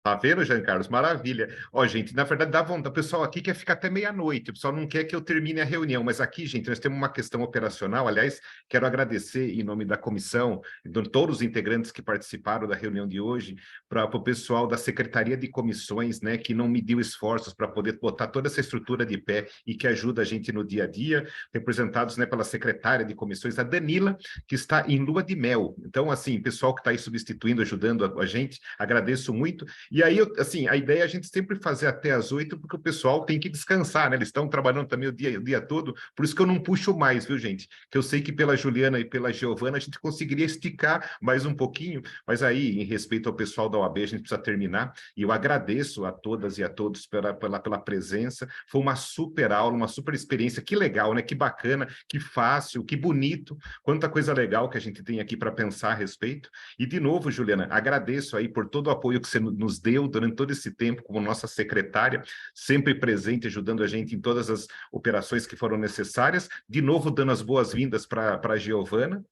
Tá vendo, Jean Carlos? Maravilha. Ó, gente, na verdade, dá vontade. O pessoal aqui quer ficar até meia-noite. O pessoal não quer que eu termine a reunião. Mas aqui, gente, nós temos uma questão operacional. Aliás, quero agradecer em nome da comissão, de todos os integrantes que participaram da reunião de hoje, para o pessoal da Secretaria de Comissões, né, que não mediu esforços para poder botar toda essa estrutura de pé e que ajuda a gente no dia a dia, representados, né, pela secretária de comissões, a Danila, que está em lua de mel. Então, assim, pessoal que está aí substituindo, ajudando a gente, agradeço muito. E aí, assim, a ideia é a gente sempre fazer até às 8, porque o pessoal tem que descansar, né? Eles estão trabalhando também o dia todo, por isso que eu não puxo mais, viu, gente? Que eu sei que pela Juliana e pela Giovana a gente conseguiria esticar mais um pouquinho, mas aí, em respeito ao pessoal da OAB, a gente precisa terminar. E eu agradeço a todas e a todos pela presença. Foi uma super aula, uma super experiência. Que legal, né? Que bacana, que fácil, que bonito. Quanta coisa legal que a gente tem aqui para pensar a respeito. E, de novo, Juliana, agradeço aí por todo o apoio que você nos deu durante todo esse tempo, como nossa secretária, sempre presente, ajudando a gente em todas as operações que foram necessárias. De novo, dando as boas-vindas para a Giovana,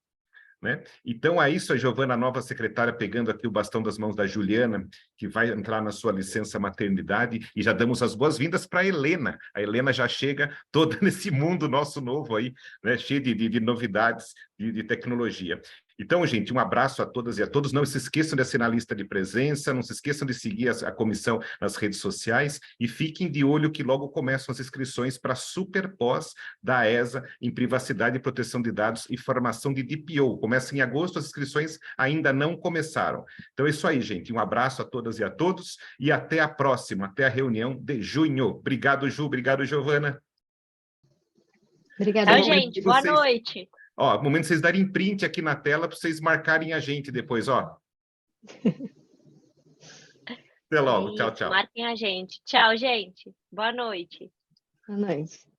né? Então, é isso, a Giovana, nova secretária, pegando aqui o bastão das mãos da Juliana, que vai entrar na sua licença maternidade, e já damos as boas-vindas para a Helena. A Helena já chega toda nesse mundo nosso novo aí, né? Cheio de novidades, de tecnologia. Então, gente, um abraço a todas e a todos. Não se esqueçam de assinar a lista de presença, não se esqueçam de seguir a comissão nas redes sociais e fiquem de olho que logo começam as inscrições para a super pós da ESA em privacidade e proteção de dados e formação de DPO. Começa em agosto, as inscrições ainda não começaram. Então é isso aí, gente. Um abraço a todas e a todos e até a próxima, até a reunião de junho. Obrigado, Ju. Obrigado, Giovana. Obrigada. Tchau, gente. Boa noite. Ó, momento de vocês darem print aqui na tela para vocês marcarem a gente depois, ó. Até logo. Tchau, tchau. Marquem a gente. Tchau, gente. Boa noite. Boa noite.